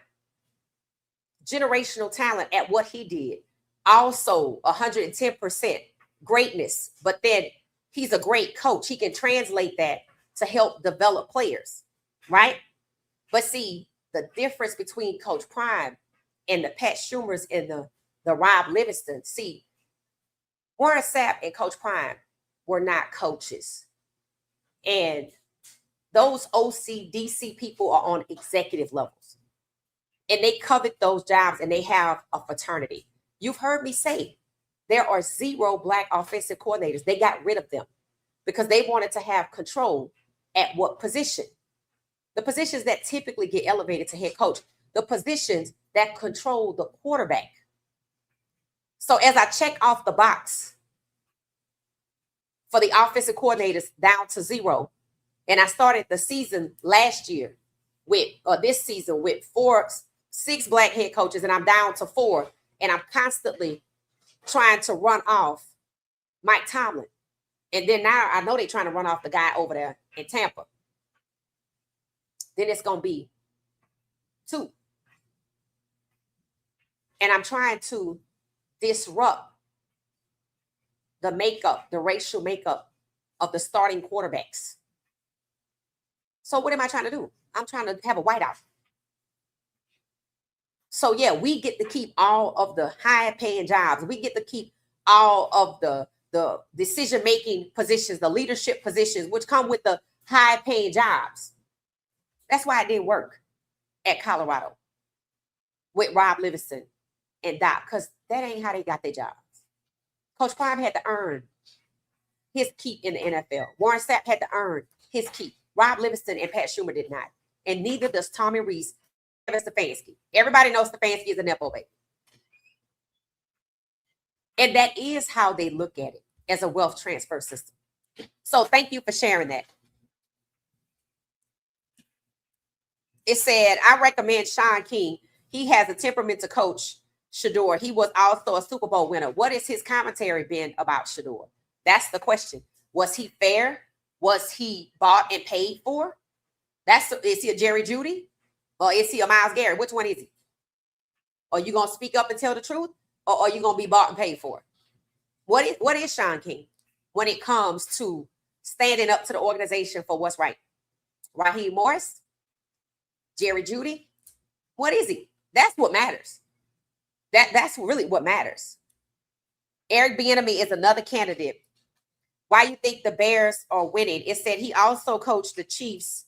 generational talent at what he did. Also 110% greatness, but then he's a great coach. He can translate that to help develop players, right? But see, the difference between Coach Prime and the Pat Schumers and the Rob Livingston, see, Warren Sapp and Coach Prime were not coaches. And those OC, DC people are on executive levels. And they covet those jobs, and they have a fraternity. You've heard me say there are 0 Black offensive coordinators. They got rid of them because they wanted to have control at what position? The positions that typically get elevated to head coach, the positions that control the quarterback. So as I check off the box for the offensive coordinators down to 0, and I started the season last year this season with 6 Black head coaches, and I'm down to 4, and I'm constantly trying to run off Mike Tomlin. And then now I know they're trying to run off the guy over there in Tampa. Then it's going to be 2. And I'm trying to disrupt the racial makeup of the starting quarterbacks. So what am I trying to do? I'm trying to have a whiteout. So yeah, we get to keep all of the high-paying jobs. We get to keep all of the decision-making positions, the leadership positions, which come with the high-paying jobs. That's why it didn't work at Colorado with Rob Livingston and Doc, because that ain't how they got their jobs. Coach Prime had to earn his keep in the NFL. Warren Sapp had to earn his keep. Rob Livingston and Pat Schumer did not. And neither does Tommy Reese and Stefanski. Everybody knows Stefanski is a Nepo baby. And that is how they look at it, as a wealth transfer system. So thank you for sharing that. It said, I recommend Sean King. He has a temperament to coach Shedeur. He was also a Super Bowl winner. What has his commentary been about Shedeur? That's the question. Was he fair? Was he bought and paid for? Is he a Jerry Jeudy? Or is he a Myles Garrett? Which one is he? Are you going to speak up and tell the truth? Or are you going to be bought and paid for? What is Sean King when it comes to standing up to the organization for what's right? Raheem Morris? Jerry Jeudy? What is he? That's what matters. That's really what matters. Eric Bieniemy is another candidate. Why you think the Bears are winning? It said he also coached the Chiefs.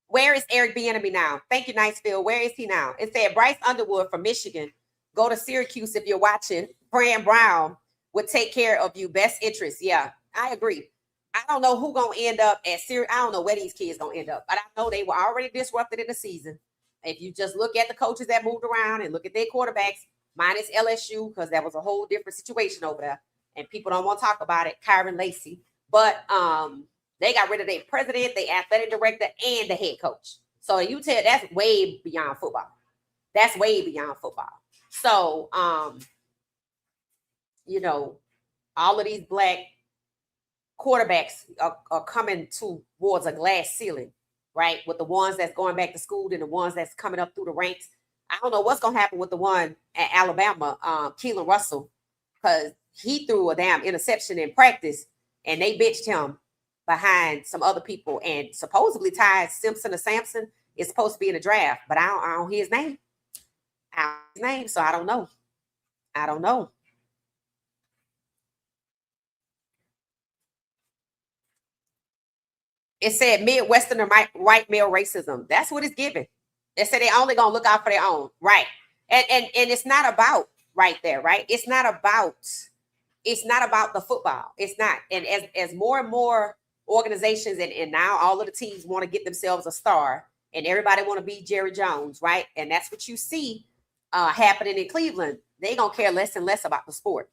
Where is Eric Bieniemy now? Thank you, Niceville. Where is he now? It said Bryce Underwood from Michigan. Go to Syracuse if you're watching. Fran Brown would take care of you. Best interest. Yeah, I agree. I don't know who's going to end up at Syracuse. I don't know where these kids going to end up. But I know they were already disrupted in the season. If you just look at the coaches that moved around and look at their quarterbacks, minus LSU, because that was a whole different situation over there. And people don't want to talk about it, Kyron Lacey. But they got rid of their president, their athletic director, and the head coach. So you tell that's way beyond football. That's way beyond football. So, all of these Black quarterbacks are coming towards a glass ceiling, right? With the ones that's going back to school and the ones that's coming up through the ranks. I don't know what's going to happen with the one at Alabama, Keelan Russell, because he threw a damn interception in practice and they bitched him behind some other people. And supposedly Ty Simpson or Sampson is supposed to be in the draft, but I don't hear his name. So I don't know. It said Midwesterner white male racism. That's what it's giving. It said they only gonna look out for their own, right? And it's not about right there, right? It's not about the football. It's not. And as more and more organizations and now all of the teams want to get themselves a star, and everybody want to be Jerry Jones, right? And that's what you see happening in Cleveland. They gonna care less and less about the sport.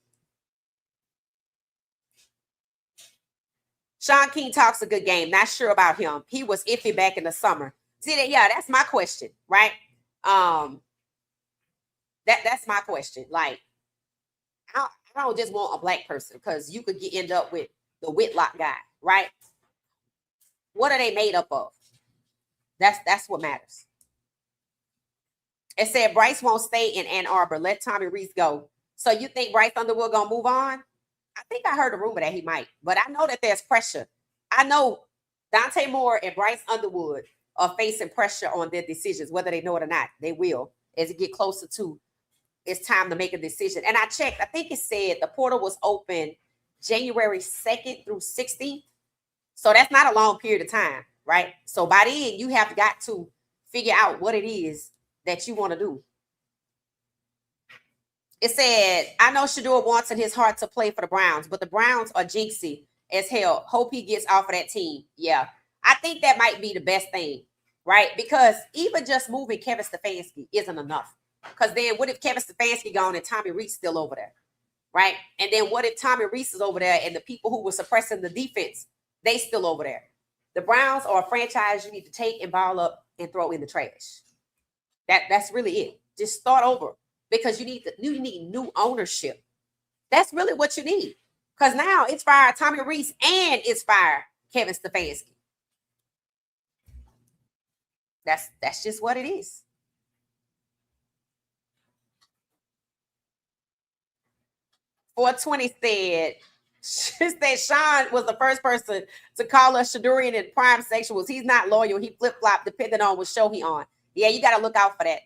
Sean King talks a good game. Not sure about him. He was iffy back in the summer. See that? Yeah, that's my question, right? That's my question. Like, I don't just want a black person because you could end up with the Whitlock guy, right? What are they made up of? That's what matters. It said Bryce won't stay in Ann Arbor. Let Tommy Reese go. So you think Bryce Underwood gonna move on? I think I heard a rumor that he might, but I know that there's pressure. I know Dante Moore and Bryce Underwood are facing pressure on their decisions, whether they know it or not. They will as it get closer to it's time to make a decision. And I checked. I think it said the portal was open January 2nd through 16th. So that's not a long period of time, right? So by then you have got to figure out what it is that you want to do. It said, I know Shedeur wants in his heart to play for the Browns, but the Browns are jinxy as hell. Hope he gets off of that team. Yeah, I think that might be the best thing, right? Because even just moving Kevin Stefanski isn't enough. Because then what if Kevin Stefanski gone and Tommy Reese still over there, right? And then what if Tommy Reese is over there and the people who were suppressing the defense, they still over there? The Browns are a franchise you need to take and ball up and throw in the trash. That's really it. Just start over. Because you need new ownership. That's really what you need. Because now it's fired Tommy Reese and it's fired Kevin Stefanski. That's just what it is. .420 said Sean was the first person to call us Shedeurian and prime sexuals. He's not loyal. He flip-flop depending on what show he on. Yeah, you got to look out for that.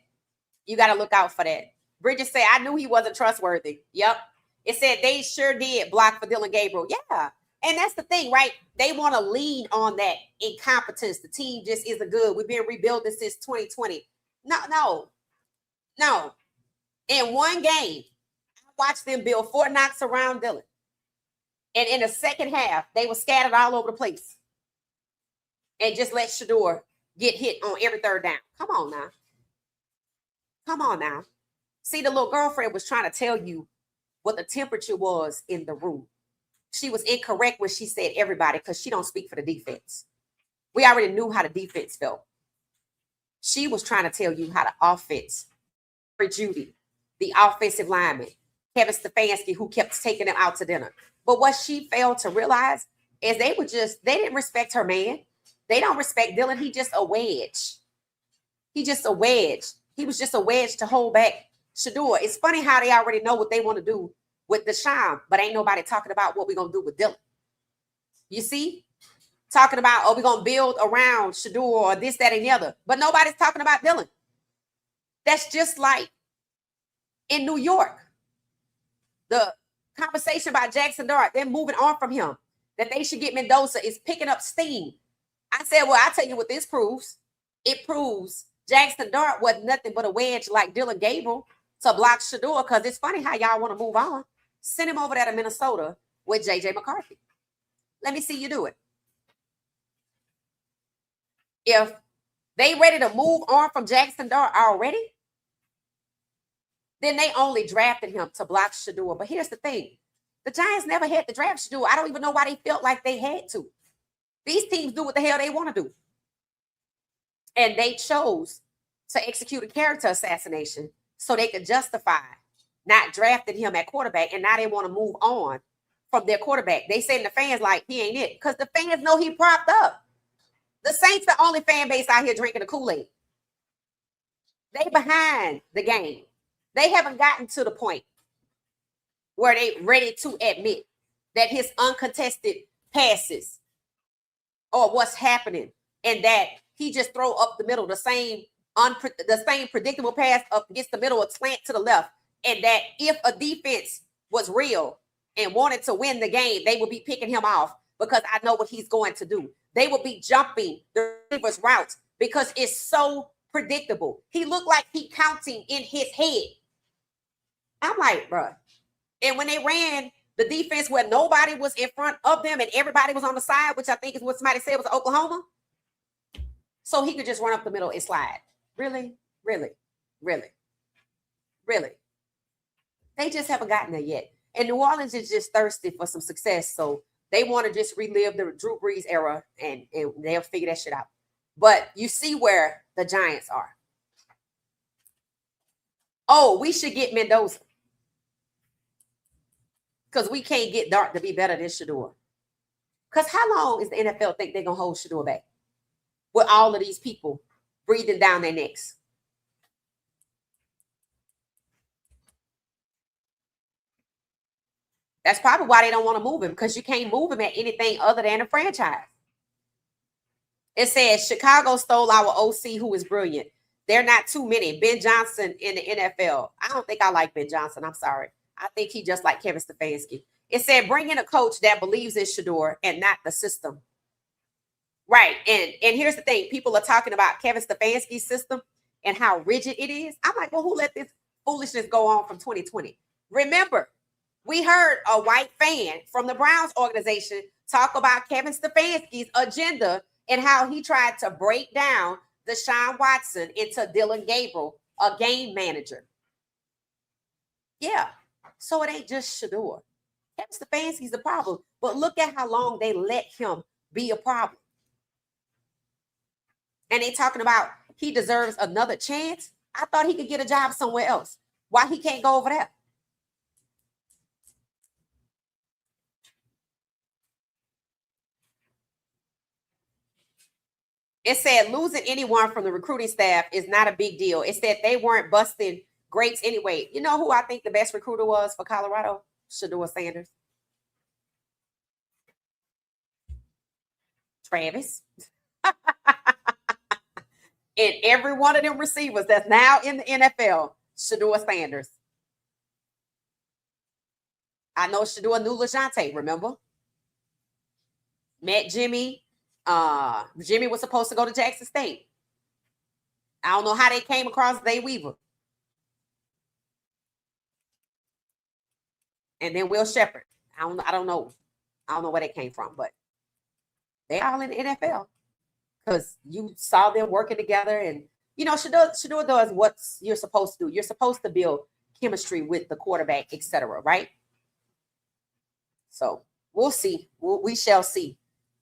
You got to look out for that. Bridget said, I knew he wasn't trustworthy. Yep. It said they sure did block for Dylan Gabriel. Yeah. And that's the thing, right? They want to lean on that incompetence. The team just isn't good. We've been rebuilding since 2020. No. In one game, I watched them build Fort Knox around Dylan. And in the second half, they were scattered all over the place. And just let Shedeur get hit on every third down. Come on now. See, the little girlfriend was trying to tell you what the temperature was in the room. She was incorrect when she said everybody because she don't speak for the defense. We already knew how the defense felt. She was trying to tell you how the offense, for Judy, the offensive lineman, Kevin Stefanski, who kept taking them out to dinner. But what she failed to realize is they didn't respect her man. They don't respect Dylan. He just a wedge. He was just a wedge to hold back Shedeur. It's funny how they already know what they want to do with Deshaun, but ain't nobody talking about what we're going to do with Dylan. You see? Talking about, we're going to build around Shedeur or this, that, and the other. But nobody's talking about Dylan. That's just like in New York. The conversation about Jackson Dart, they're moving on from him, that they should get Mendoza is picking up steam. I said, well, I'll tell you what this proves. It proves Jackson Dart wasn't nothing but a wedge like Dylan Gabriel to block Shedeur, because it's funny how y'all want to move on. Send him over there to Minnesota with J.J. McCarthy. Let me see you do it. If they ready to move on from Jackson Dart already, then they only drafted him to block Shedeur. But here's the thing. The Giants never had to draft Shedeur. I don't even know why they felt like they had to. These teams do what the hell they want to do. And they chose to execute a character assassination so they could justify not drafting him at quarterback. And now they want to move on from their quarterback. They saying the fans like he ain't it because the fans know he propped up. The Saints the only fan base out here drinking the Kool-Aid. They behind the game. They haven't gotten to the point where they ready to admit that his uncontested passes or what's happening and that he just throw up the middle, the same predictable pass up against the middle, a slant to the left, and that if a defense was real and wanted to win the game, they would be picking him off because I know what he's going to do. They would be jumping the receiver's routes because it's so predictable. He looked like he counting in his head. I'm like, bro. And when they ran the defense where nobody was in front of them and everybody was on the side, which I think is what somebody said was Oklahoma, so he could just run up the middle and slide. Really? They just haven't gotten there yet. And New Orleans is just thirsty for some success. So They want to just relive the Drew Brees era, and they'll figure that shit out. But you see where the Giants are. Oh, we should get Mendoza. Because we can't get Dart to be better than Shedeur. Because how long is the NFL think they're going to hold Shedeur back? With all of these people breathing down their necks. That's probably why they don't want to move him, because you can't move him at anything other than a franchise. It says Chicago stole our OC, who is brilliant. They're not too many. Ben Johnson in the NFL. I don't think I like Ben Johnson. I'm sorry. I think he just like Kevin Stefanski. It said bring in a coach that believes in Shedeur and not the system. Right. And here's the thing. People are talking about Kevin Stefanski's system and how rigid it is. I'm like, well, who let this foolishness go on from 2020? Remember, we heard a white fan from the Browns organization talk about Kevin Stefanski's agenda and how he tried to break down Deshaun Watson into Dylan Gabriel, a game manager. Yeah. So it ain't just Shedeur. Kevin Stefanski's the problem. But look at how long they let him be a problem. And they talking about he deserves another chance. I thought he could get a job somewhere else. Why he can't go over there? It said losing anyone from the recruiting staff is not a big deal. It said they weren't busting grapes anyway. You know who I think the best recruiter was for Colorado? Shedeur Sanders. Travis. And every one of them receivers that's now in the NFL, Shedeur Sanders. I know Shedeur knew LaJohntay, remember? Met Jimmy. Jimmy was supposed to go to Jackson State. I don't know how they came across Day Weaver. And then Will Shepherd. I don't know. I don't know where they came from, but they're all in the NFL. Because you saw them working together, and you know, Shedeur does what you're supposed to do. You're supposed to build chemistry with the quarterback, etc. Right? So we'll see. We shall see.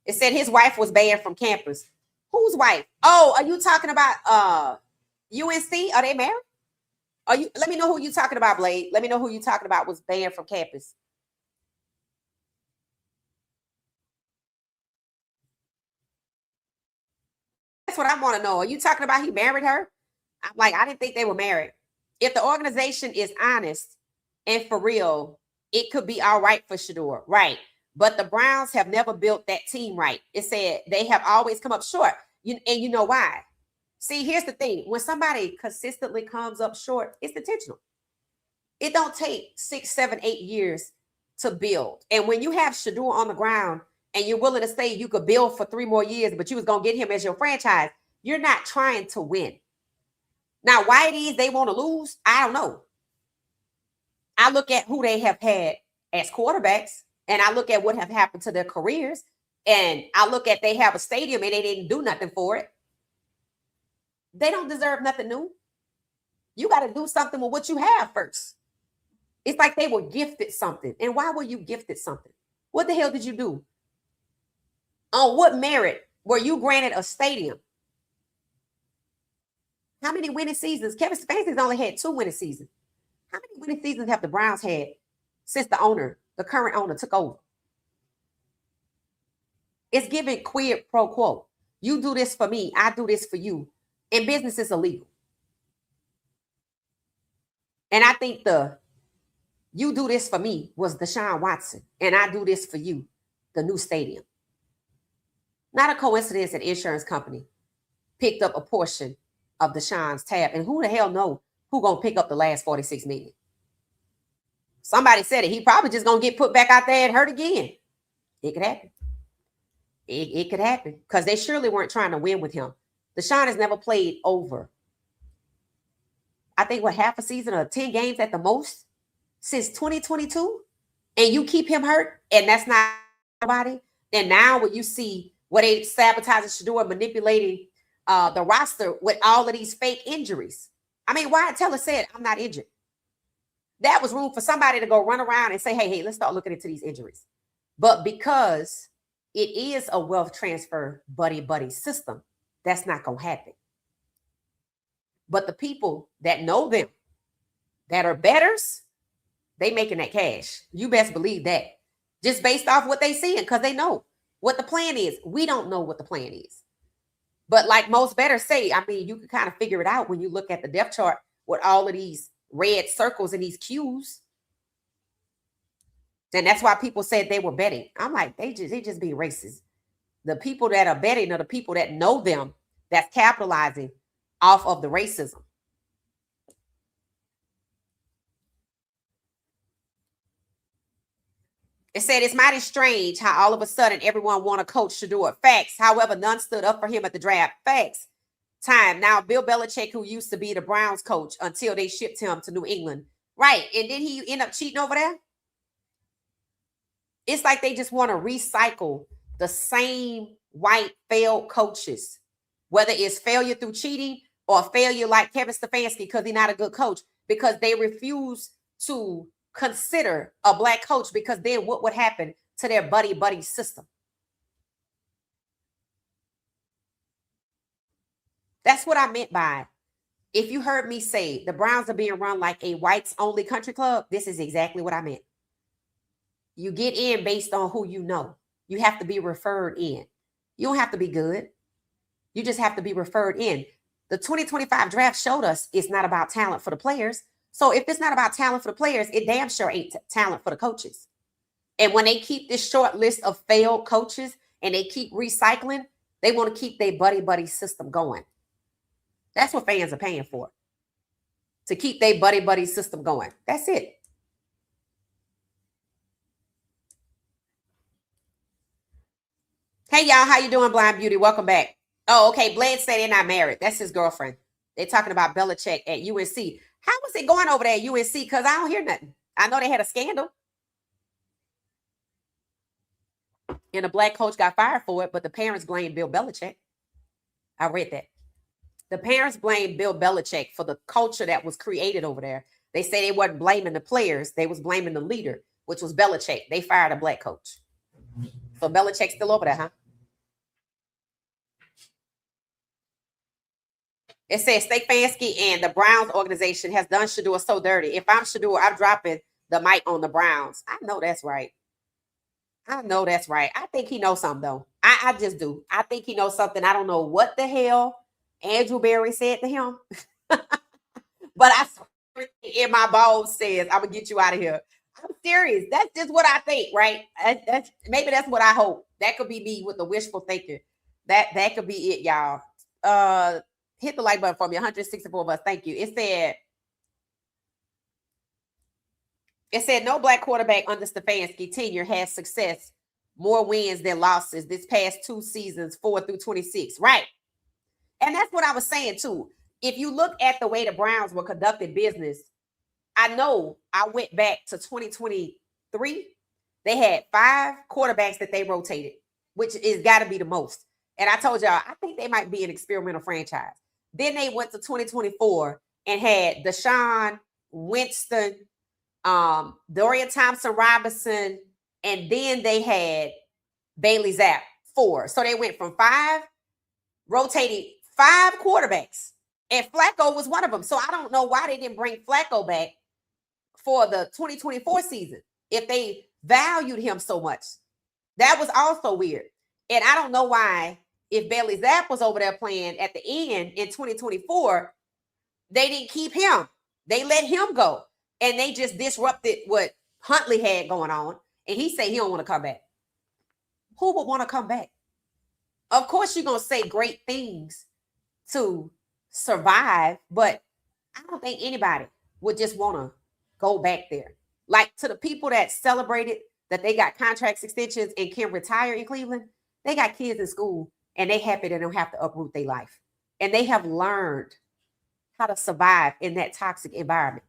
It said his wife was banned from campus. Whose wife? Oh, are you talking about UNC? Are they married? Are you? Let me know who you talking about, Blade. Let me know who you talking about was banned from campus. That's what I want to know. Are you talking about he married her? I'm like, I didn't think they were married. If the organization is honest and for real, it could be all right for Shedeur, right? But the Browns have never built that team right. It said they have always come up short. And you know why? See, here's the thing. When somebody consistently comes up short, it's intentional. It don't take 6, 7, 8 years to build. And when you have Shedeur on the ground and you're willing to say you could build for 3 more years, but you was going to get him as your franchise, you're not trying to win. Now, why it is they want to lose, I don't know. I look at who they have had as quarterbacks, and I look at what have happened to their careers, and I look at they have a stadium and they didn't do nothing for it. They don't deserve nothing new. You got to do something with what you have first. It's like they were gifted something. And why were you gifted something? What the hell did you do? On what merit were you granted a stadium? How many winning seasons? Kevin Stefanski's only had 2 winning seasons. How many winning seasons have the Browns had since the current owner took over? It's giving quid pro quo. You do this for me, I do this for you. And business is illegal. And I think you do this for me was Deshaun Watson, and I do this for you, the new stadium. Not a coincidence an insurance company picked up a portion of Deshaun's tab. And who the hell know who gonna pick up the last 46 million? Somebody said it. He probably just gonna get put back out there and hurt again. It could happen. It could happen because they surely weren't trying to win with him. Deshaun has never played over, I think, half a season or 10 games at the most since 2022. And you keep him hurt, and that's not nobody. Then now when you see what they sabotaging Shedeur, manipulating the roster with all of these fake injuries. I mean, Wyatt Teller said, I'm not injured. That was room for somebody to go run around and say, hey, let's start looking into these injuries. But because it is a wealth transfer buddy system, that's not going to happen. But the people that know them, that are betters, they making that cash. You best believe that. Just based off what they seeing, because they know what the plan is. We don't know what the plan is. But like most bettors say, I mean, you can kind of figure it out when you look at the depth chart with all of these red circles and these Qs. And that's why people said they were betting. I'm like, they just being racist. The people that are betting are the people that know them, that's capitalizing off of the racism. It said it's mighty strange how all of a sudden everyone want to coach Shedeur. Facts. However, none stood up for him at the draft. Facts. Time. Now, Bill Belichick, who used to be the Browns coach until they shipped him to New England. Right. And then he end up cheating over there. It's like they just want to recycle the same white failed coaches, whether it's failure through cheating or failure like Kevin Stefanski because he's not a good coach, because they refuse to consider a black coach, because then what would happen to their buddy system? That's what I meant by, if you heard me say the Browns are being run like a whites only country club, this is exactly what I meant. You get in based on who you know. You have to be referred in. You don't have to be good. You just have to be referred in. The 2025 draft showed us it's not about talent for the players. So if it's not about talent for the players, it damn sure ain't talent for the coaches. And when they keep this short list of failed coaches and they keep recycling, they want to keep their buddy system going. That's what fans are paying for. To keep their buddy system going. That's it. Hey, y'all, how you doing, Blind Beauty? Welcome back. Oh, okay. Blade said they're not married. That's his girlfriend. They're talking about Belichick at UNC. How was it going over there at UNC? Because I don't hear nothing. I know they had a scandal. And a black coach got fired for it, but the parents blamed Bill Belichick. I read that. The parents blamed Bill Belichick for the culture that was created over there. They say they wasn't blaming the players. They was blaming the leader, which was Belichick. They fired a black coach. So Belichick's still over there, huh? It says Stefanski and the Browns organization has done Shedeur so dirty. If I'm Shedeur, I'm dropping the mic on the Browns. I know that's right. I know that's right. I think he knows something, though. I just do. I think he knows something. I don't know what the hell Andrew Berry said to him. But I swear in my balls says, I'm going to get you out of here. I'm serious. That's just what I think, right? Maybe that's what I hope. That could be me with the wishful thinking. That could be it, y'all. Hit the like button for me. 164 of us. Thank you. It said no black quarterback under Stefanski tenure has success, more wins than losses this past 2 seasons, 4 through 26. Right. And that's what I was saying too. If you look at the way the Browns were conducting business, I know I went back to 2023. They had 5 quarterbacks that they rotated, which is got to be the most. And I told y'all, I think they might be an experimental franchise. Then they went to 2024 and had Deshaun, Winston, Dorian Thompson-Robinson, and then they had Bailey Zapp, 4. So they went from 5, rotated 5 quarterbacks, and Flacco was one of them. So I don't know why they didn't bring Flacco back for the 2024 season if they valued him so much. That was also weird. And I don't know why, if Bailey Zapp was over there playing at the end in 2024, they didn't keep him. They let him go. And they just disrupted what Huntley had going on. And he said he don't want to come back. Who would want to come back? Of course, you're going to say great things to survive, but I don't think anybody would just want to go back there. Like, to the people that celebrated that they got contract extensions and can retire in Cleveland, they got kids in school and they happy they don't have to uproot their life. And they have learned how to survive in that toxic environment.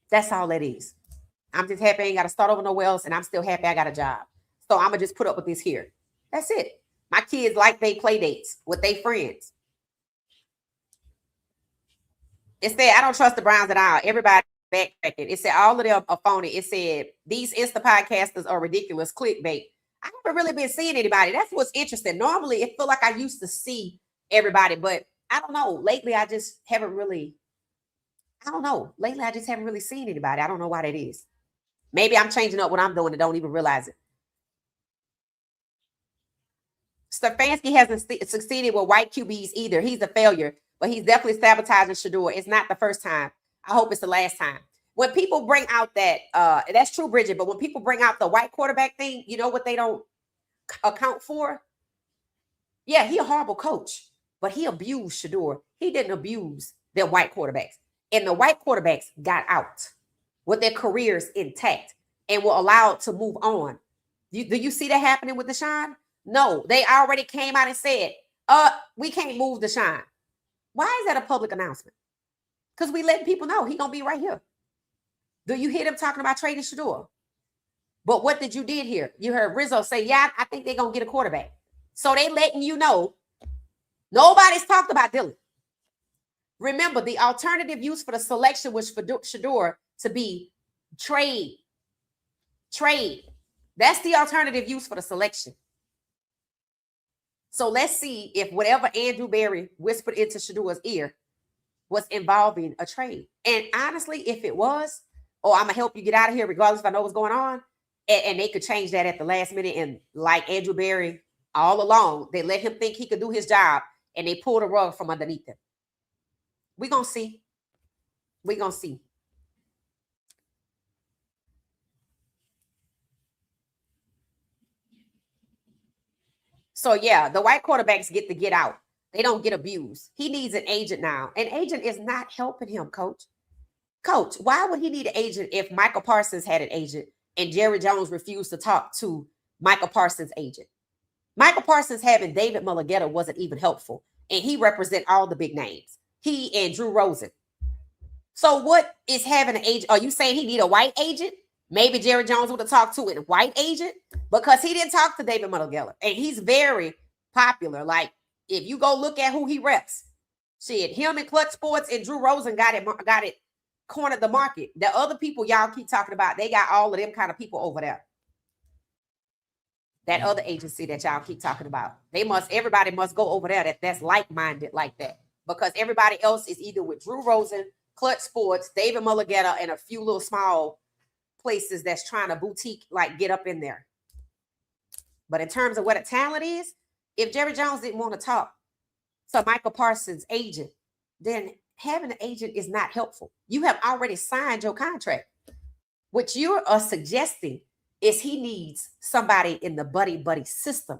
That's all that is. I'm just happy I ain't got to start over nowhere else, and I'm still happy I got a job. So I'm going to just put up with this here. That's it. My kids like they play dates with their friends. It said, I don't trust the Browns at all. Everybody backtracking. It said all of them are phony. It said these Insta podcasters are ridiculous clickbait. I haven't really been seeing anybody. That's what's interesting. Normally, it feel like I used to see everybody, but I don't know. Lately, I just haven't really. I don't know. Lately, I just haven't really seen anybody. I don't know why that is. Maybe I'm changing up what I'm doing and don't even realize it. Stefanski hasn't succeeded with white QBs either. He's a failure, but he's definitely sabotaging Shedeur. It's not the first time. I hope it's the last time. When people bring out that, that's true, Bridget, but when people bring out the white quarterback thing, you know what they don't account for? Yeah, he a horrible coach, but he abused Shedeur. He didn't abuse their white quarterbacks. And the white quarterbacks got out with their careers intact and were allowed to move on. Do you see that happening with Deshaun? No, they already came out and said, we can't move Deshaun. Why is that a public announcement? Because we letting people know he gonna be right here. Do you hear them talking about trading Shedeur? But what did you did here? You heard Rizzo say, yeah, I think they're gonna get a quarterback. So they letting you know nobody's talked about Dylan. Remember, the alternative use for the selection was for Shedeur to be trade. Trade. That's the alternative use for the selection. So let's see if whatever Andrew Berry whispered into Shedeur's ear was involving a trade. And honestly, if it was, I'm going to help you get out of here regardless if I know what's going on, and they could change that at the last minute. And like Andrew Berry all along, they let him think he could do his job, and they pulled a rug from underneath him. We're going to see. We're going to see. So, yeah, the white quarterbacks get to get out. They don't get abused. He needs an agent now. An agent is not helping him, coach. Coach, why would he need an agent if Michael Parsons had an agent and Jerry Jones refused to talk to Michael Parsons' agent? Michael Parsons having David Mulligetta wasn't even helpful, and he represent all the big names. He and Drew Rosen. So what is having an agent? Are you saying he need a white agent? Maybe Jerry Jones would have talked to a white agent because he didn't talk to David Mulligetta, and he's very popular. Like if you go look at who he reps, shit, him and Clutch Sports and Drew Rosen got it cornered the market. The other people y'all keep talking about, they got all of them kind of people over there. That other agency that y'all keep talking about, everybody must go over there that's like-minded like that, because everybody else is either with Drew Rosen, Clutch Sports, David Mulligetta, and a few little small places that's trying to boutique, like get up in there. But in terms of what a talent is, if Jerry Jones didn't want to talk to Michael Parsons' agent, then having an agent is not helpful. You have already signed your contract. What you are suggesting is he needs somebody in the buddy system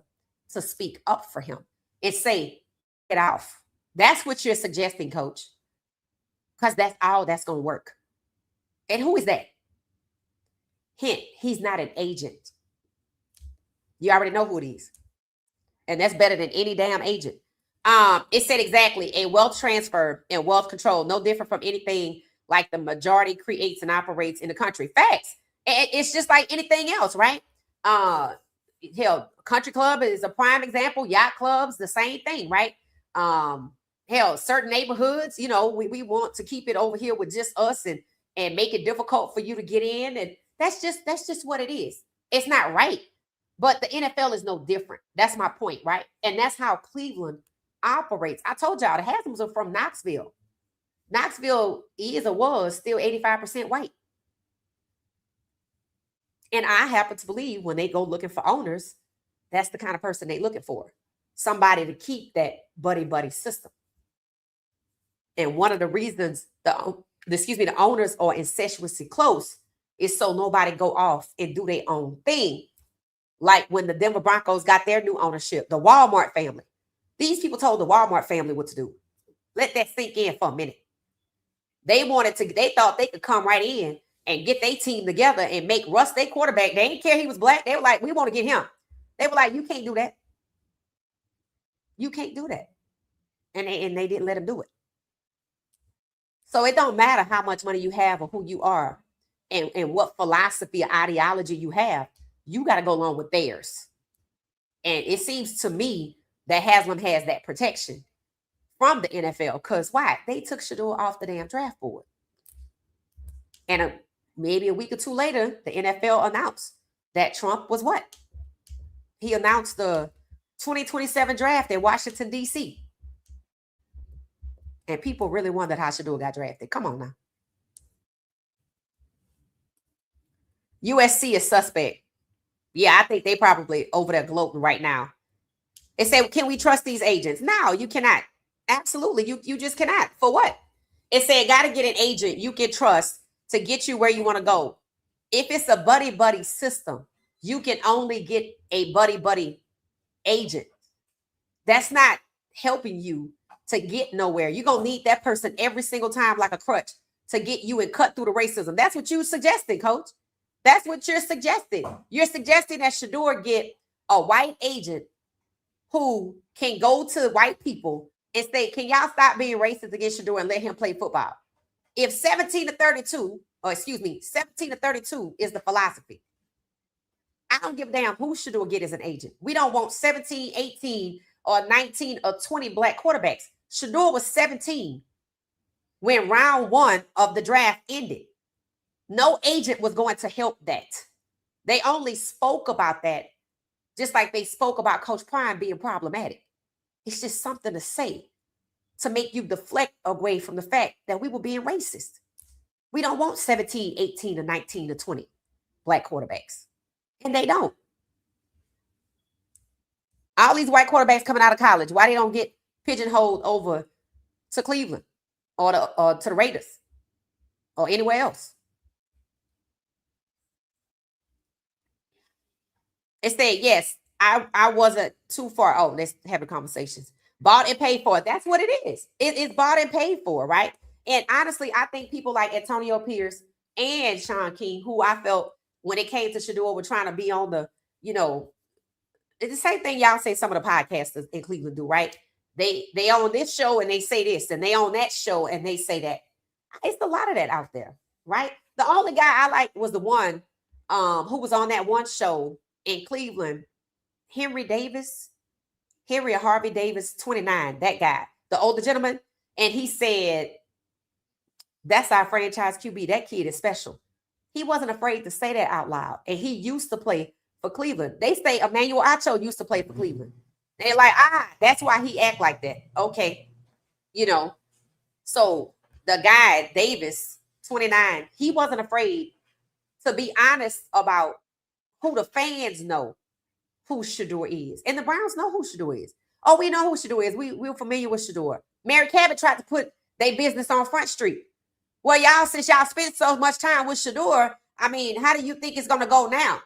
to speak up for him and say, get off. That's what you're suggesting, coach, because that's all that's going to work. And who is that? Hint, he's not an agent. You already know who it is. And that's better than any damn agent. It said exactly, a wealth transfer and wealth control, no different from anything like the majority creates and operates in the country. Facts. And it's just like anything else, right? Hell, country club is a prime example. Yacht clubs, the same thing, right? Hell, certain neighborhoods, we want to keep it over here with just us and make it difficult for you to get in. And that's just what it is. It's not right. But the NFL is no different. That's my point, right? And that's how Cleveland operates. I told y'all the Haslam's are from Knoxville. Knoxville is or was still 85% white. And I happen to believe when they go looking for owners, that's the kind of person they're looking for. Somebody to keep that buddy system. And one of the reasons the owners are incestuously close is so nobody go off and do their own thing. Like when the Denver Broncos got their new ownership, the Walmart family. These people told the Walmart family what to do. Let that sink in for a minute. They thought they could come right in and get their team together and make Russ their quarterback. They didn't care he was black. They were like, we want to get him. They were like, you can't do that. You can't do that. And they didn't let him do it. So it don't matter how much money you have or who you are and what philosophy or ideology you have. You got to go along with theirs. And it seems to me that Haslam has that protection from the NFL. Because why? They took Shedeur off the damn draft board. And maybe a week or two later, the NFL announced that Trump was what? He announced the 2027 draft in Washington, D.C. And people really wondered how Shedeur got drafted. Come on now. USC is suspect. Yeah, I think they probably over there gloating right now. They say, can we trust these agents? No, you cannot. Absolutely. You just cannot. For what? It said, got to get an agent you can trust to get you where you want to go. If it's a buddy system, you can only get a buddy agent. That's not helping you to get nowhere. You're going to need that person every single time like a crutch to get you and cut through the racism. That's what you're suggesting, coach. That's what you're suggesting. You're suggesting that Shedeur get a white agent who can go to white people and say, can y'all stop being racist against Shedeur and let him play football? If 17 to 32 is the philosophy, I don't give a damn who Shedeur get as an agent. We don't want 17, 18, or 19 or 20 black quarterbacks. Shedeur was 17 when round 1 of the draft ended. No agent was going to help that. They only spoke about that just like they spoke about Coach Prime being problematic. It's just something to say to make you deflect away from the fact that we were being racist. We don't want 17, 18, or 19, or 20 black quarterbacks. And they don't. All these white quarterbacks coming out of college, why they don't get pigeonholed over to Cleveland or to the Raiders or anywhere else? It said, yes, I wasn't too far. Oh, let's have the conversations. Bought and paid for. That's what it is. It's bought and paid for, right? And honestly, I think people like Antonio Pierce and Sean King, who I felt when it came to Shedeur were trying to be on the, it's the same thing y'all say some of the podcasters in Cleveland do, right? They on this show and they say this, and they on that show and they say that. It's a lot of that out there, right? The only guy I liked was the one who was on that one show in Cleveland, Harvey Davis, 29, that guy, the older gentleman. And he said, that's our franchise QB. That kid is special. He wasn't afraid to say that out loud. And he used to play for Cleveland. They say Emmanuel Acho used to play for Cleveland. They're like, that's why he act like that. Okay. So the guy, Davis, 29, he wasn't afraid to be honest about who the fans know who Shedeur is. And the Browns know who Shedeur is. Oh, we know who Shedeur is. We're familiar with Shedeur. Mary Cabot tried to put their business on Front Street. Well, y'all, since y'all spent so much time with Shedeur, I mean, how do you think it's going to go now?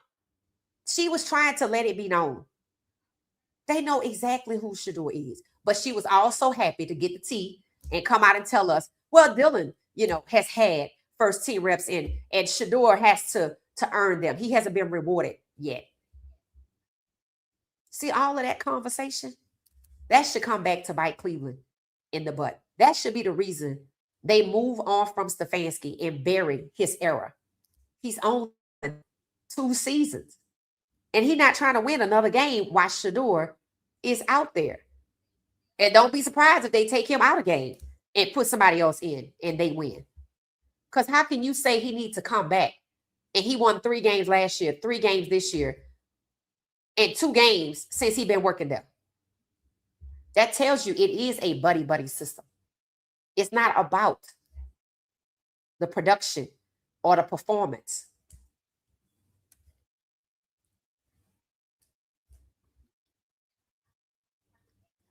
She was trying to let it be known. They know exactly who Shedeur is. But she was also happy to get the tea and come out and tell us, well, Dylan, has had first team reps in, and Shedeur has to earn them. He hasn't been rewarded yet. See all of that conversation? That should come back to bite Cleveland in the butt. That should be the reason they move on from Stefanski and bury his era. He's only 2 seasons. And he's not trying to win another game while Shedeur is out there. And don't be surprised if they take him out of game and put somebody else in and they win. Because how can you say he needs to come back? And he won 3 games last year, 3 games this year, and 2 games since he's been working there. That tells you it is a buddy system. It's not about the production or the performance.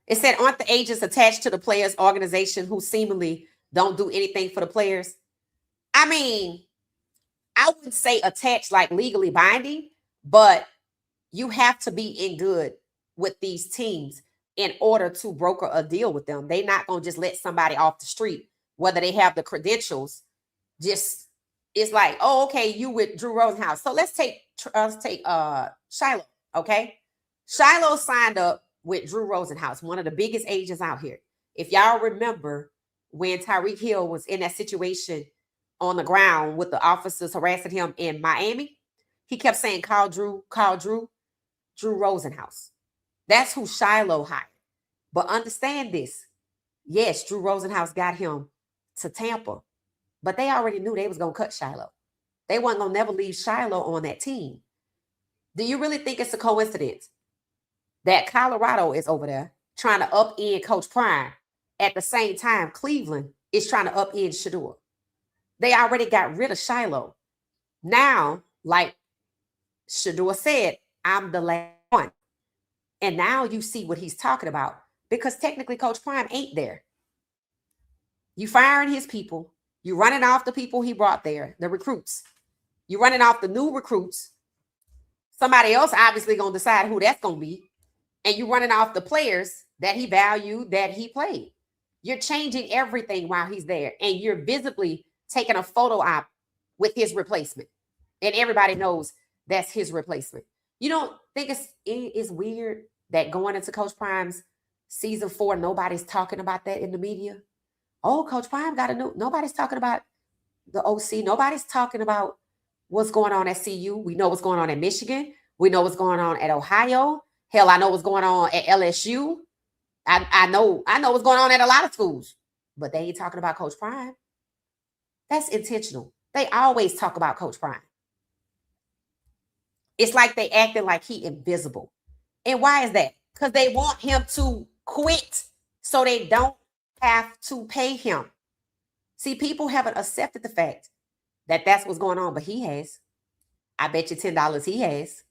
It said, aren't the agents attached to the players' organization who seemingly don't do anything for the players? I mean, I wouldn't say attached like legally binding, but you have to be in good with these teams in order to broker a deal with them. They're not going to just let somebody off the street, whether they have the credentials. Just, it's like, oh, okay, you with Drew Rosenhaus. So let's take Shiloh, okay? Shiloh signed up with Drew Rosenhaus, one of the biggest agents out here. If y'all remember when Tyreek Hill was in that situation on the ground with the officers harassing him in Miami, he kept saying, call Drew Rosenhaus. That's who Shiloh hired. But understand this. Yes, Drew Rosenhaus got him to Tampa, But they already knew they was going to cut Shiloh. They wasn't going to never leave Shiloh on that team. Do you really think it's a coincidence that Colorado is over there trying to upend Coach Prime at the same time Cleveland is trying to upend Shedeur? They already got rid of Shiloh. Now, like Shedeur said, I'm the last one. And now you see what he's talking about, because technically Coach Prime ain't there. You firing his people. You running off the people he brought there, the recruits. You running off the new recruits. Somebody else obviously going to decide who that's going to be. And you running off the players that he valued, that he played. You're changing everything while he's there. And you're visibly taking a photo op with his replacement. And everybody knows that's his replacement. You don't think it's weird that going into Coach Prime's season 4, nobody's talking about that in the media? Oh, Coach Prime got a new. Nobody's talking about the OC. Nobody's talking about what's going on at CU. We know what's going on at Michigan. We know what's going on at Ohio. Hell, I know what's going on at LSU. I know what's going on at a lot of schools, but they ain't talking about Coach Prime. That's intentional. They always talk about Coach Prime. It's like they acting like he invisible. And why is that? Because they want him to quit so they don't have to pay him. See, people haven't accepted the fact that that's what's going on, but he has. I bet you $10 he has.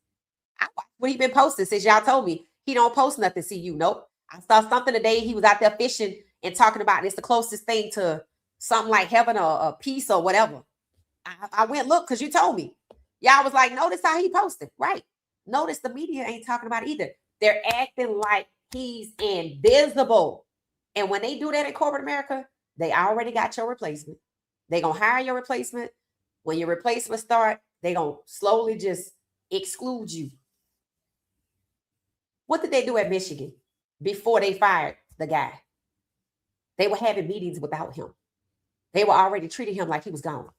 I watched what he been posting since y'all told me he don't post nothing. See you. Nope. I saw something today. He was out there fishing and talking about it's the closest thing to something like heaven or a peace or whatever. I went look because you told me. Y'all was like, notice how he posted. Right. Notice the media ain't talking about it either. They're acting like he's invisible. And when they do that in corporate America, they already got your replacement. They're going to hire your replacement. When your replacement start, they're going to slowly just exclude you. What did they do at Michigan before they fired the guy? They were having meetings without him. They were already treating him like he was gone.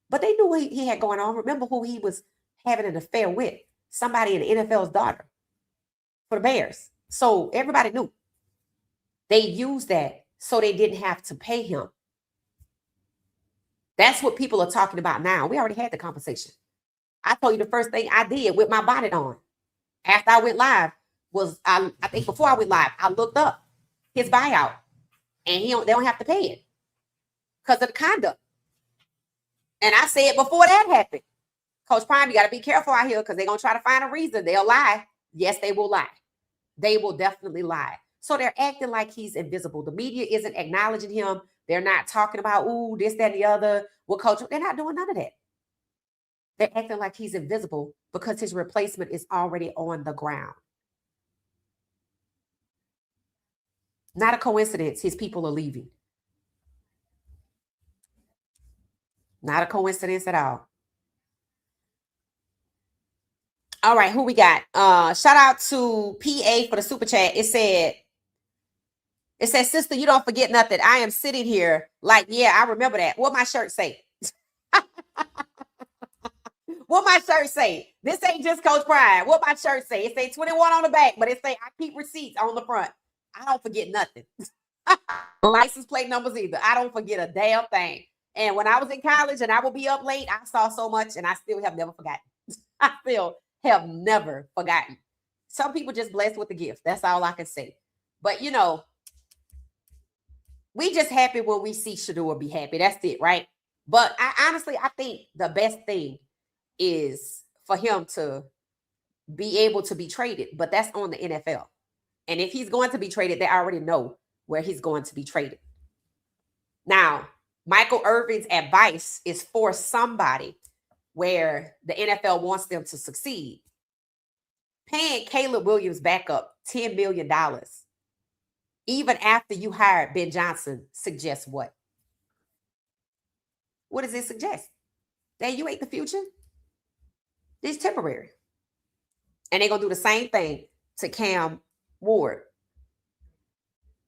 But they knew what he had going on. Remember who he was having an affair with? Somebody in the NFL's daughter for the Bears. So everybody knew. They used that so they didn't have to pay him. That's what people are talking about now. We already had the conversation. I told you the first thing I did with my bonnet on after I went live was, I think before I went live, I looked up his buyout, and they don't have to pay it because of the conduct. And I said before that happened, Coach Prime, you got to be careful out here because they're going to try to find a reason. They'll lie. Yes, they will lie. They will definitely lie. So they're acting like he's invisible. The media isn't acknowledging him. They're not talking about, ooh, this, that, and the other. What coach? They're not doing none of that. They're acting like he's invisible because his replacement is already on the ground. Not a coincidence. His people are leaving. Not a coincidence at all. All right, who we got? Shout out to PA for the super chat. It says, sister, you don't forget nothing. I am sitting here like, yeah, I remember that. What my shirt say? What my shirt say? This ain't just Coach Prime. What my shirt say? It say 21 on the back, but it say I keep receipts on the front. I don't forget nothing. License plate numbers either. I don't forget a damn thing. And when I was in college and I would be up late, I saw so much and I still have never forgotten. I still have never forgotten. Some people just blessed with the gift. That's all I can say. But, you know, we just happy when we see Shedeur be happy. That's it, right? But I think the best thing is for him to be able to be traded. But that's on the NFL. And if he's going to be traded, they already know where he's going to be traded. Now, Michael Irvin's advice is for somebody where the NFL wants them to succeed. Paying Caleb Williams back up $10 million, even after you hired Ben Johnson, suggests what? What does it suggest? That you ain't the future? It's temporary. And they're going to do the same thing to Cam Ward.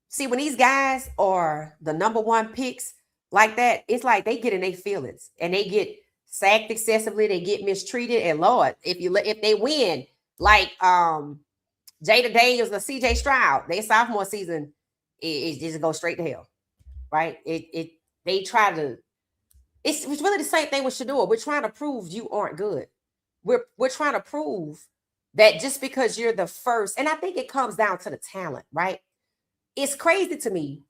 See, when these guys are the number one picks like that, it's like they get in their feelings and they get sacked excessively. They get mistreated. And Lord, if they win, like Jada Daniels or CJ Stroud, their sophomore season, it just goes straight to hell, right? They try to It's really the same thing with Shedeur. We're trying to prove you aren't good. We're trying to prove that just because you're the first, and I think it comes down to the talent, right? It's crazy to me.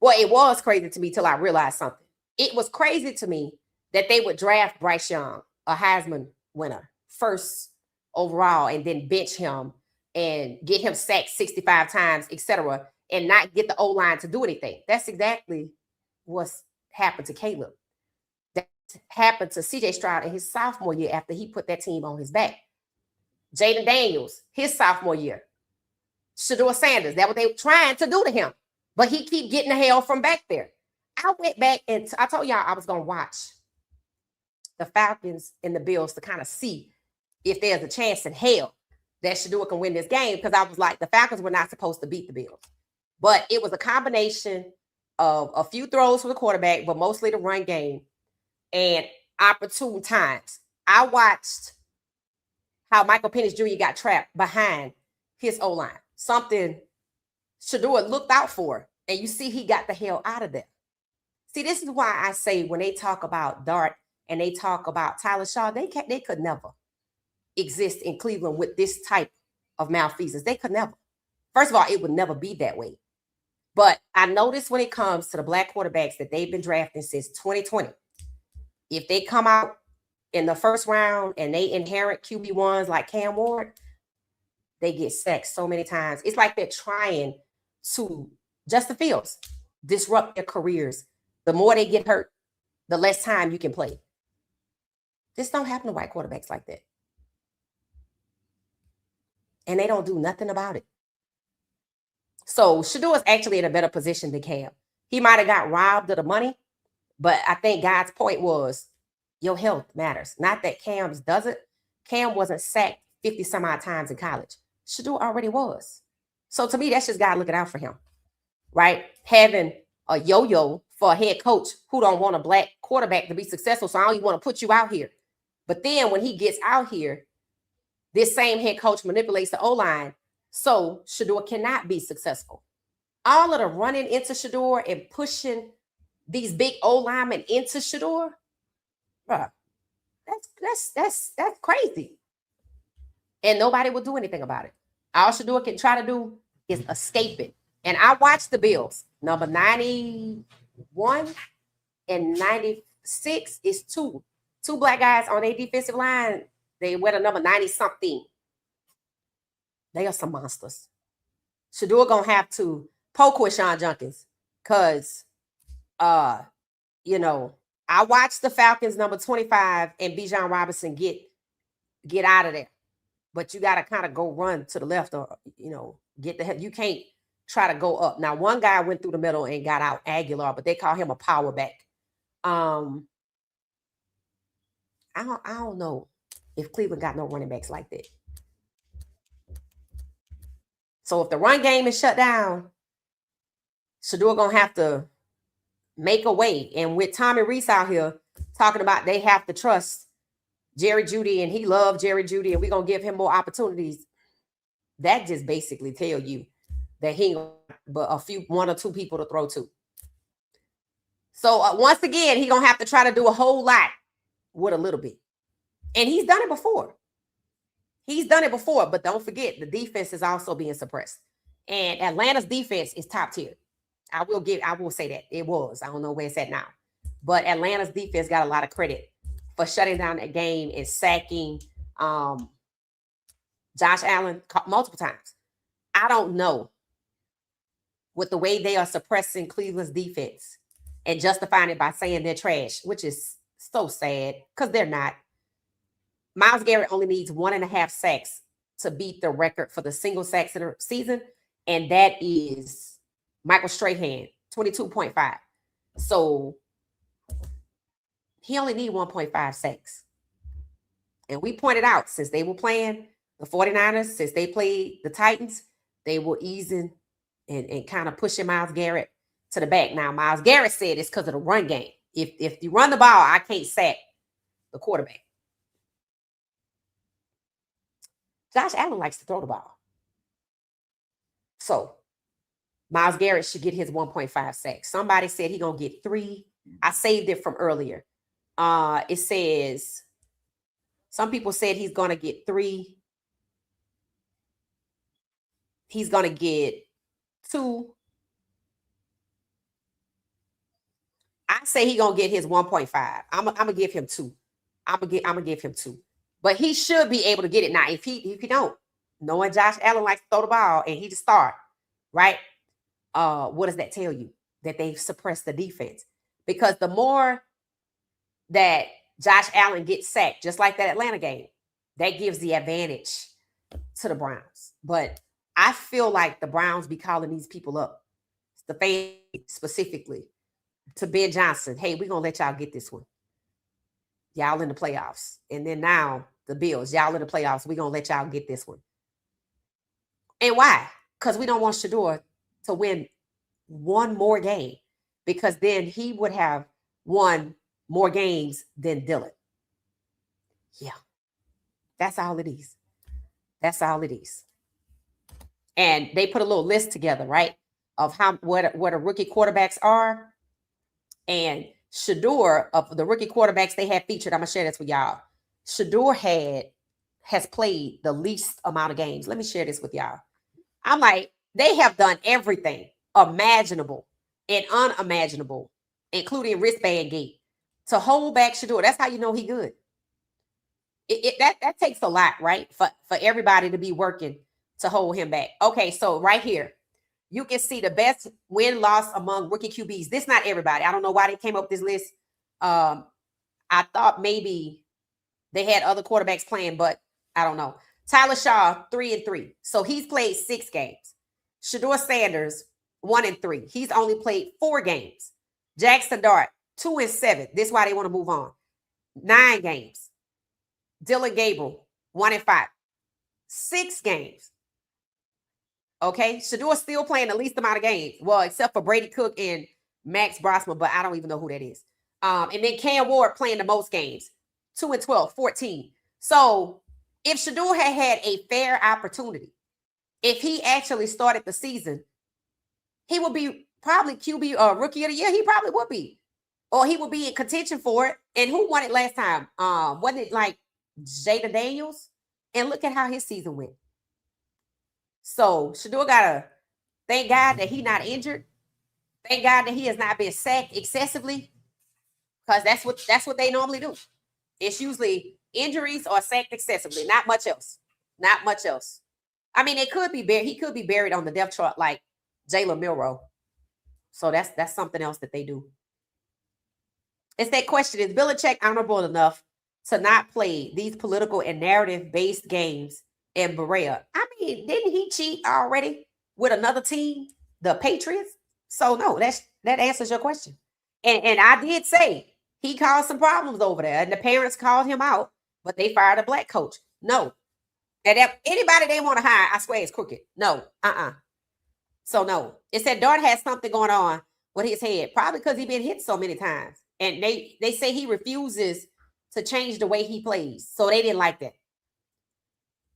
Well, it was crazy to me till I realized something. It was crazy to me that they would draft Bryce Young, a Heisman winner, first overall, and then bench him and get him sacked 65 times, etc., and not get the O-line to do anything. That's exactly what's happened to Caleb. That happened to CJ Stroud in his sophomore year after he put that team on his back. Jaden Daniels, his sophomore year. Shedeur Sanders, that's what they were trying to do to him. But he keep getting the hell from back there. I went back and I told y'all I was going to watch the Falcons and the Bills to kind of see if there's a chance in hell that Shedeur can win this game, because I was like, the Falcons were not supposed to beat the Bills. But it was a combination of a few throws for the quarterback, but mostly the run game and opportune times. I watched how Michael Penix Jr. got trapped behind his O-line. Something Shedeur looked out for, and you see he got the hell out of there. See, this is why I say when they talk about Dart and they talk about Tyler Shaw, they could never exist in Cleveland with this type of malfeasance. They could never. First of all, it would never be that way. But I noticed when it comes to the black quarterbacks that they've been drafting since 2020, if they come out in the first round and they inherit QB1s like Cam Ward, they get sacked so many times. It's like they're trying to, Justin Fields, disrupt their careers. The more they get hurt, the less time you can play. This don't happen to white quarterbacks like that. And they don't do nothing about it. So Shedeur is actually in a better position than Cam. He might have got robbed of the money, but I think God's point was your health matters. Not that Cam's doesn't. Cam wasn't sacked 50 some odd times in college. Shedeur already was. So to me, that's just God looking out for him, right? Having a yo-yo for a head coach who don't want a black quarterback to be successful, so I don't even want to put you out here. But then when he gets out here, this same head coach manipulates the O-line so Shedeur cannot be successful. All of the running into Shedeur and pushing these big O-linemen into Shedeur, bruh, that's crazy. And nobody will do anything about it. All Shedeur can try to do is escape it. And I watched the Bills. Number 91 and 96 is two black guys on their defensive line. They wear the number 90-something. They are some monsters. Shedeur gonna have to poke with Sean Junkins because, you know, I watched the Falcons number 25 and Bijan Robinson get out of there. But you got to kind of go run to the left or, you know, get the head. You can't try to go up. Now, one guy went through the middle and got out, Aguilar, but they call him a power back. I don't know if Cleveland got no running backs like that. So if the run game is shut down, Shedeur going to have to make a way. And with Tommy Reese out here talking about they have to trust Jerry Jeudy, and he loved Jerry Jeudy, and we're going to give him more opportunities. That just basically tell you that he ain't but one or two people to throw to. So once again, he going to have to try to do a whole lot with a little bit. And he's done it before. But don't forget, the defense is also being suppressed. And Atlanta's defense is top tier. I will say that. It was. I don't know where it's at now. But Atlanta's defense got a lot of credit for shutting down that game and sacking Josh Allen multiple times. I don't know, with the way they are suppressing Cleveland's defense and justifying it by saying they're trash, which is so sad because they're not. Myles Garrett only needs 1.5 sacks to beat the record for the single sacks in a season, and that is Michael Strahan, 22.5. So he only needs 1.5 sacks. And we pointed out, since they were playing the 49ers, since they played the Titans, they were easing and kind of pushing Myles Garrett to the back. Now, Myles Garrett said it's because of the run game. If you run the ball, I can't sack the quarterback. Josh Allen likes to throw the ball. So Myles Garrett should get his 1.5 sacks. Somebody said he's going to get 3. I saved it from earlier. It says some people said he's going to get 3. He's going to get 2. I say he going to get his 1.5. I'm going to give him 2. I'm gonna give him 2. But he should be able to get it now. If he don't, knowing Josh Allen likes to throw the ball and he the star, right? What does that tell you? That they've suppressed the defense. Because the more that Josh Allen gets sacked, just like that Atlanta game, that gives the advantage to the Browns. But I feel like the Browns be calling these people up, the fans specifically, to Ben Johnson. Hey, we're going to let y'all get this one. Y'all in the playoffs. And then now the Bills, y'all in the playoffs. We're going to let y'all get this one. And why? Because we don't want Shedeur to win one more game, because then he would have won more games than Dylan. Yeah. That's all it is. That's all it is. And they put a little list together, right, of what a rookie quarterbacks are. And Shedeur, of the rookie quarterbacks they had featured, I'm going to share this with y'all. Shedeur has played the least amount of games. Let me share this with y'all. I'm like, they have done everything imaginable and unimaginable, including wristband gate, to hold back Shedeur. That's how you know he good. That takes a lot, right? For everybody to be working to hold him back. Okay, so right here, you can see the best win-loss among rookie QBs. This not everybody. I don't know why they came up with this list. I thought maybe they had other quarterbacks playing, but I don't know. Tyler Shaw, 3-3. So he's played 6 games. Shedeur Sanders, 1-3. He's only played 4 games. Jackson Dart, 2-7. This is why they want to move on. 9 games. Dylan Gabriel, 1-5. 6 games. Okay, Shedeur still playing the least amount of games. Well, except for Brady Cook and Max Brosman, but I don't even know who that is. And then Cam Ward playing the most games. 2-12, 14. So if Shedeur had a fair opportunity, if he actually started the season, he would be probably QB rookie of the year. He probably would be. Or he would be in contention for it. And who won it last time? Wasn't it like Jada Daniels? And look at how his season went. So Shedeur gotta thank God that he's not injured. Thank God that he has not been sacked excessively, because that's what they normally do. It's usually injuries or sacked excessively, not much else. Not much else. I mean, it could be he could be buried on the depth chart like Jalen Milroe. So that's something else that they do. It's that question: is Belichick honorable enough to not play these political and narrative-based games in Berea? I mean, didn't he cheat already with another team, the Patriots? So no, that answers your question. And I did say he caused some problems over there, and the parents called him out, but they fired a black coach. No. And anybody they want to hire, I swear it's crooked. No. So no. It said Dart has something going on with his head, probably because he's been hit so many times. And they say he refuses to change the way he plays. So they didn't like that.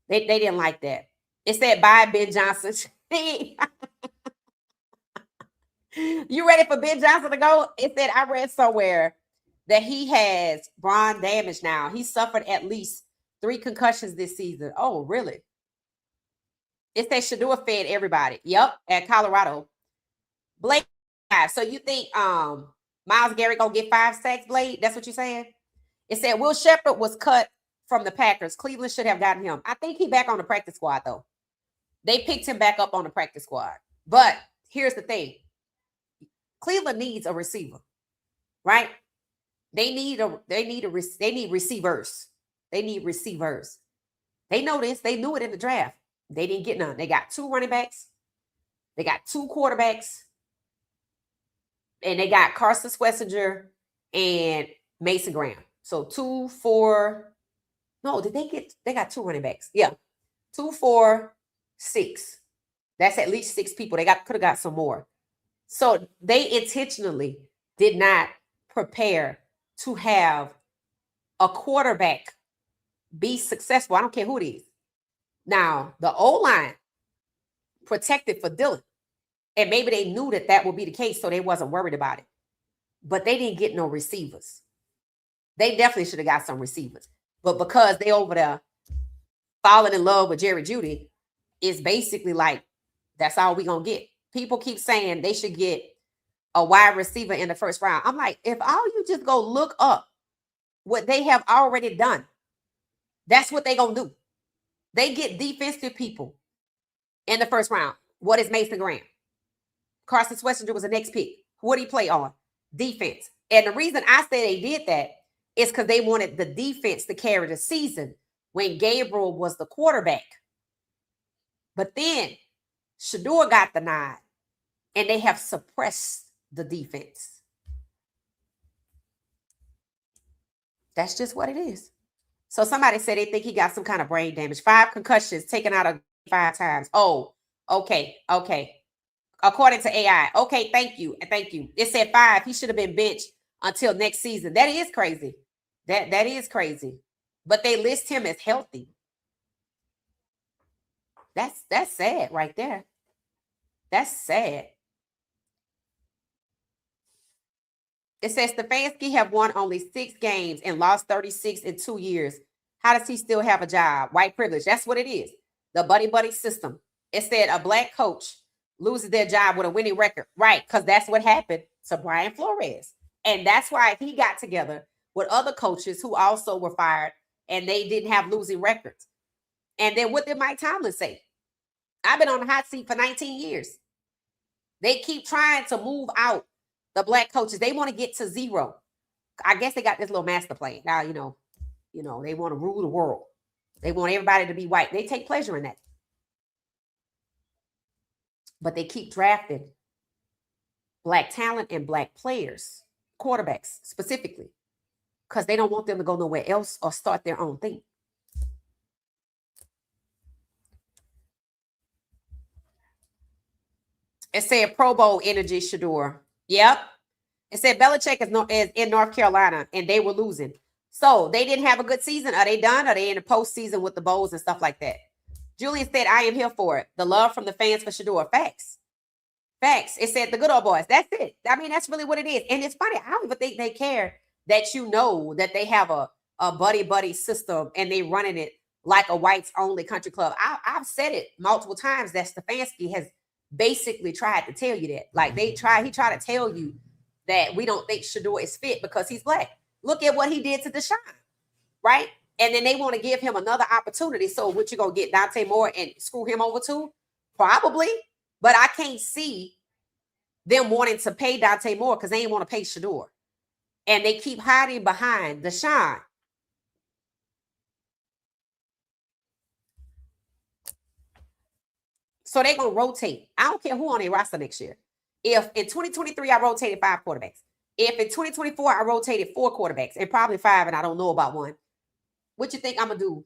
They didn't like that. It said, bye, Ben Johnson. You ready for Ben Johnson to go? It said, I read somewhere that he has brain damage now. He suffered at least 3 concussions this season. Oh, really? It said Shedeur fed everybody. Yep, at Colorado. Blake, so you think Myles Garrett gonna get 5 sacks, Blade? That's what you're saying? It said Will Shepherd was cut from the Packers. Cleveland should have gotten him. I think he back on the practice squad, though. They picked him back up on the practice squad. But here's the thing. Cleveland needs a receiver, right? They need receivers. They need receivers. They know this. They knew it in the draft. They didn't get none. They got 2 running backs. They got 2 quarterbacks. And they got Carson Schlesinger and Mason Graham. So 2, 4. No, they got 2 running backs. Yeah. 2, 4, 6. That's at least 6 people. They could have got some more. So they intentionally did not prepare to have a quarterback be successful. I don't care who it is. Now, the O-line protected for Dylan. And maybe they knew that would be the case, so they wasn't worried about it. but they didn't get no receivers. They definitely should have got some receivers. But because they over there falling in love with Jerry Jeudy, it's basically like, that's all we gonna get. People keep saying they should get a wide receiver in the first round. I'm like, if all you just go look up what they have already done, that's what they gonna do. They get defensive people in the first round. What is Mason Graham? Carson Schlesinger was the next pick. What did he play on? Defense. And the reason I say they did that is because they wanted the defense to carry the season when Gabriel was the quarterback. But then Shedeur got the nod, and they have suppressed the defense. That's just what it is. So somebody said they think he got some kind of brain damage. 5 concussions, taken out of 5 times. Oh, okay. According to AI. Okay, thank you. It said 5. He should have been benched until next season. That is crazy. That is crazy. But they list him as healthy. That's sad right there. That's sad. It says Stefanski have won only 6 games and lost 36 in 2 years. How does he still have a job? White privilege. That's what it is. The buddy system. It said a black coach loses their job with a winning record. Right, because that's what happened to Brian Flores. And that's why he got together with other coaches who also were fired and they didn't have losing records. And then what did Mike Tomlin say? I've been on the hot seat for 19 years. They keep trying to move out the black coaches. They want to get to 0. I guess they got this little master plan. Now, you know, they want to rule the world. They want everybody to be white. They take pleasure in that. But they keep drafting black talent and black players, quarterbacks specifically, because they don't want them to go nowhere else or start their own thing. It said Pro Bowl energy, Shedeur. Yep. It said Belichick is in North Carolina and they were losing. So they didn't have a good season. Are they done? Are they in the postseason with the bowls and stuff like that? Julian said, I am here for it. The love from the fans for Shedeur. Facts. It said the good old boys. That's it. I mean, that's really what it is. And it's funny. I don't even think they care that you know that they have a buddy system and they running it like a whites only country club. I've said it multiple times that Stefanski has basically tried to tell you that. Like he tried to tell you that we don't think Shedeur is fit because he's black. Look at what he did to Deshaun, right? And then they want to give him another opportunity. So what you gonna get Dante Moore and screw him over too? Probably, but I can't see them wanting to pay Dante Moore because they ain't want to pay Shedeur. And they keep hiding behind Deshaun. So they're going to rotate. I don't care who on their roster next year. If in 2023, I rotated 5 quarterbacks. If in 2024, I rotated 4 quarterbacks and probably 5, and I don't know about one, what you think I'm going to do?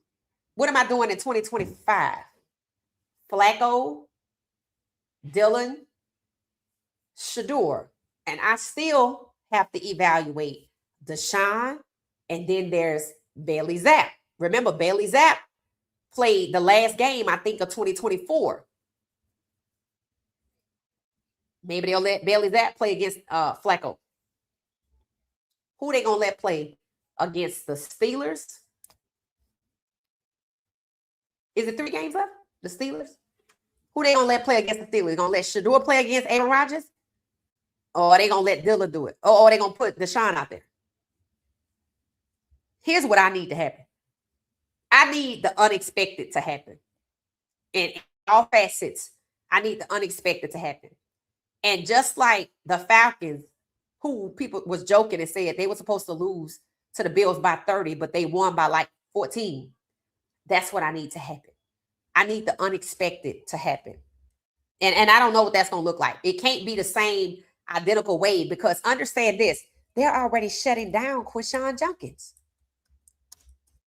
What am I doing in 2025? Flacco, Dylan, Shedeur. And I still have to evaluate Deshaun, and then there's Bailey Zapp. Remember, Bailey Zapp played the last game, I think, of 2024. Maybe they'll let Bailey Zapp play against Flacco. Who they gonna let play against the Steelers? Is it 3 games left? The Steelers? Who they gonna let play against the Steelers? Gonna let Shedeur play against Aaron Rodgers? Or are they gonna let Dilla do it? Or are they gonna put Deshaun out there? Here's what I need to happen. I need the unexpected to happen. In all facets, I need the unexpected to happen. And just like the Falcons, who people was joking and said they were supposed to lose to the Bills by 30, but they won by like 14. That's what I need to happen. I need the unexpected to happen. And I don't know what that's going to look like. It can't be the same identical way because understand this, they're already shutting down Quinshon Judkins.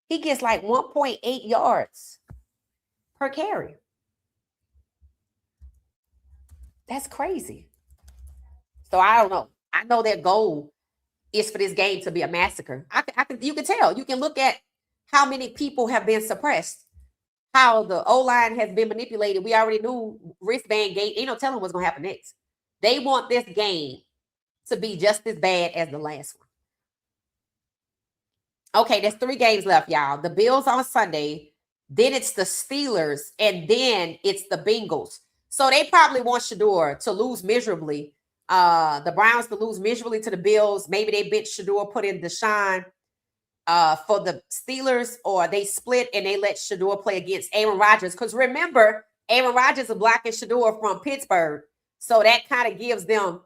He gets like 1.8 yards per carry. That's crazy. So I don't know. I know their goal is for this game to be a massacre. You can tell. You can look at how many people have been suppressed, how the O-line has been manipulated. We already knew wristband gate. Ain't no telling what's going to happen next. They want this game to be just as bad as the last one. Okay, there's 3 games left, y'all. The Bills on Sunday, then it's the Steelers, and then it's the Bengals. So they probably want Shedeur to lose miserably. The Browns to lose miserably to the Bills. Maybe they bench Shedeur, put in Deshaun for the Steelers, or they split and they let Shedeur play against Aaron Rodgers. Because remember, Aaron Rodgers is blocking Shedeur from Pittsburgh. So that kind of gives them,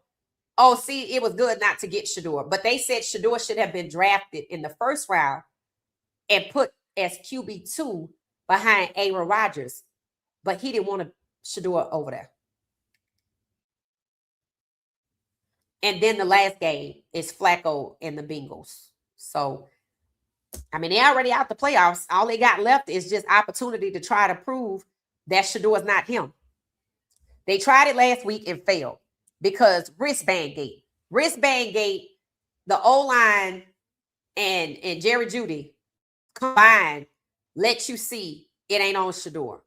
oh, see, it was good not to get Shedeur. But they said Shedeur should have been drafted in the first round and put as QB2 behind Aaron Rodgers. But he didn't want Shedeur over there. And then the last game is Flacco and the Bengals. So, I mean, they're already out the playoffs. All they got left is just opportunity to try to prove that Shedeur is not him. They tried it last week and failed because wristband gate. Wristband gate, the O-line and Jerry Jeudy combined let you see it ain't on Shedeur.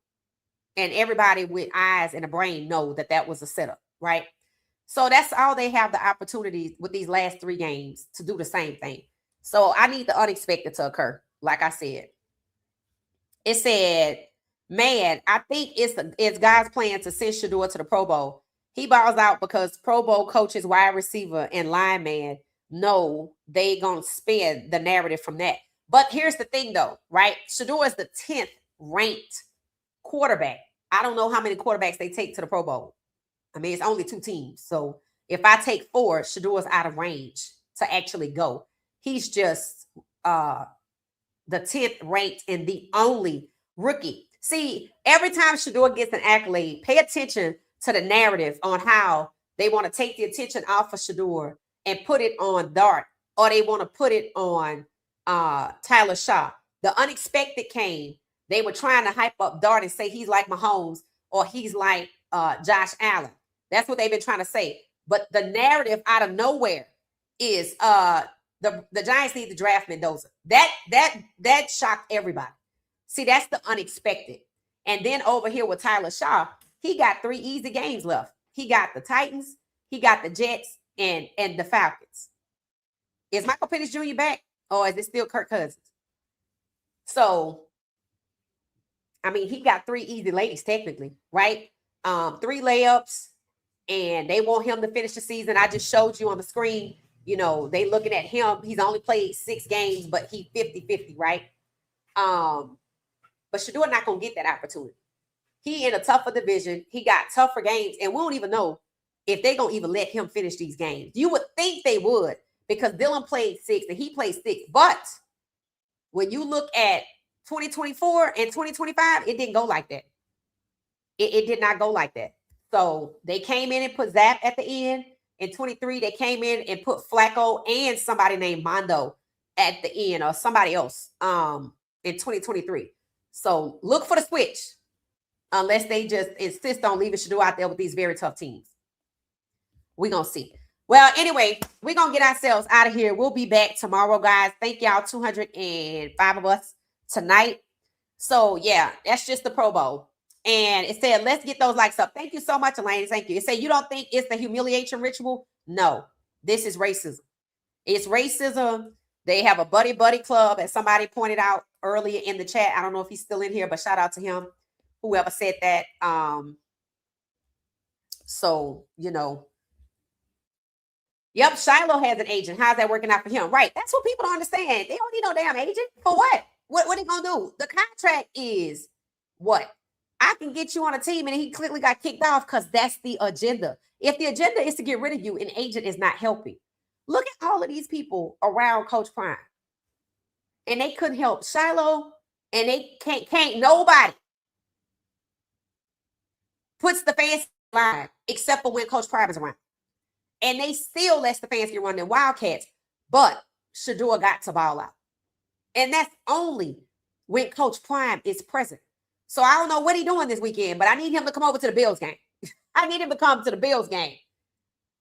And everybody with eyes and a brain know that that was a setup, right? So that's all they have the opportunities with these last 3 games to do the same thing. So I need the unexpected to occur. Like I said, it said, man, I think it's God's plan to send Shedeur to the Pro Bowl. He balls out because Pro Bowl coaches, wide receiver, and lineman know they gonna spin the narrative from that. But here's the thing, though, right? Shedeur is the 10th ranked quarterback. I don't know how many quarterbacks they take to the Pro Bowl. I mean, it's only 2 teams. So if I take 4, Shedeur's out of range to actually go. He's just the 10th ranked and the only rookie. See, every time Shedeur gets an accolade, pay attention to the narrative on how they want to take the attention off of Shedeur and put it on Dart, or they want to put it on Tyler Shaw. The unexpected came. They were trying to hype up Dart and say he's like Mahomes or he's like Josh Allen. That's what they've been trying to say. But the narrative out of nowhere is the Giants need to draft Mendoza. That shocked everybody. See, that's the unexpected. And then over here with Tyler Shaw, he got 3 easy games left. He got the Titans, he got the Jets, and the Falcons. Is Michael Penix Jr. back, or is it still Kirk Cousins? So, I mean, he got 3 easy ladies technically, right? 3 layups, and they want him to finish the season. I just showed you on the screen, you know, they looking at him. He's only played 6 games, but he 50-50, right? But Shedeur not going to get that opportunity. He in a tougher division. He got tougher games, and we don't even know if they're going to even let him finish these games. You would think they would, because Dylan played 6 and he played 6. But when you look at 2024 and 2025, it didn't go like that. It did not go like that. So they came in and put Zap at the end. In 23, they came in and put Flacco and somebody named Mondo at the end, or somebody else in 2023. So look for the switch, unless they just insist on leaving Shedeur out there with these very tough teams. We're going to see. Well, anyway, we're going to get ourselves out of here. We'll be back tomorrow, guys. Thank y'all, 205 of us tonight. So, yeah, that's just the Pro Bowl. And it said, let's get those likes up. Thank you so much, Elaine. Thank you. It said, you don't think it's the humiliation ritual? No, this is racism. It's racism. They have a buddy club, as somebody pointed out earlier in the chat. I don't know if he's still in here, but shout out to him, whoever said that. So, you know. Yep, Shiloh has an agent. How's that working out for him? Right. That's what people don't understand. They don't need no damn agent. For what? What are they going to do? The contract is what? I can get you on a team, and he clearly got kicked off because that's the agenda. If the agenda is to get rid of you, an agent is not helping. Look at all of these people around Coach Prime. And they couldn't help Shiloh, and they can't nobody puts the fans line except for when Coach Prime is around. And they still let Stefanski run their Wildcats, but Shedeur got to ball out. And that's only when Coach Prime is present. So I don't know what he's doing this weekend, but I need him to come over to the Bills game. I need him to come to the Bills game.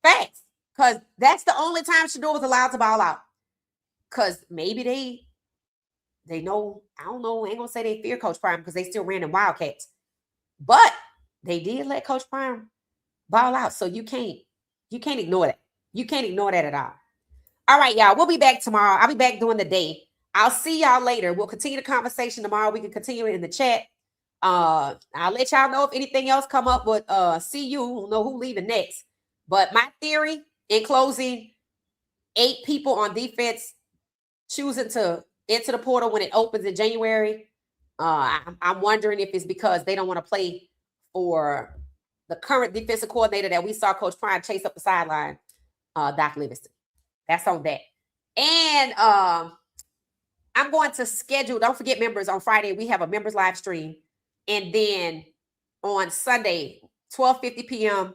Facts. Because that's the only time Shedeur was allowed to ball out. Because maybe they know, I don't know, I ain't going to say they fear Coach Prime because they still ran in Wildcats. But they did let Coach Prime ball out. So you can't ignore that. You can't ignore that at all. All right, y'all. We'll be back tomorrow. I'll be back during the day. I'll see y'all later. We'll continue the conversation tomorrow. We can continue it in the chat. I'll let y'all know if anything else come up, but see you. We'll know who leaving next. But my theory in closing, 8 people on defense choosing to enter the portal when it opens in January. I'm wondering if it's because they don't want to play for the current defensive coordinator that we saw Coach Prime chase up the sideline, Doc Livingston. That's on that. And I'm going to schedule, don't forget members, on Friday, we have a members live stream. And then on Sunday, 12:50 p.m.,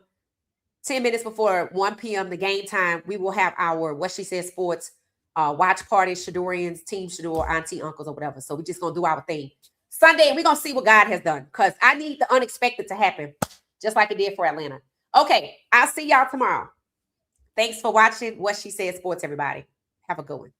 10 minutes before 1 p.m., the game time, we will have our What She Said Sports watch party, Shedeurians, Team Shedeur, auntie, uncles, or whatever. So we're just going to do our thing. Sunday, and we're going to see what God has done because I need the unexpected to happen, just like it did for Atlanta. Okay, I'll see y'all tomorrow. Thanks for watching What She Said Sports, everybody. Have a good one.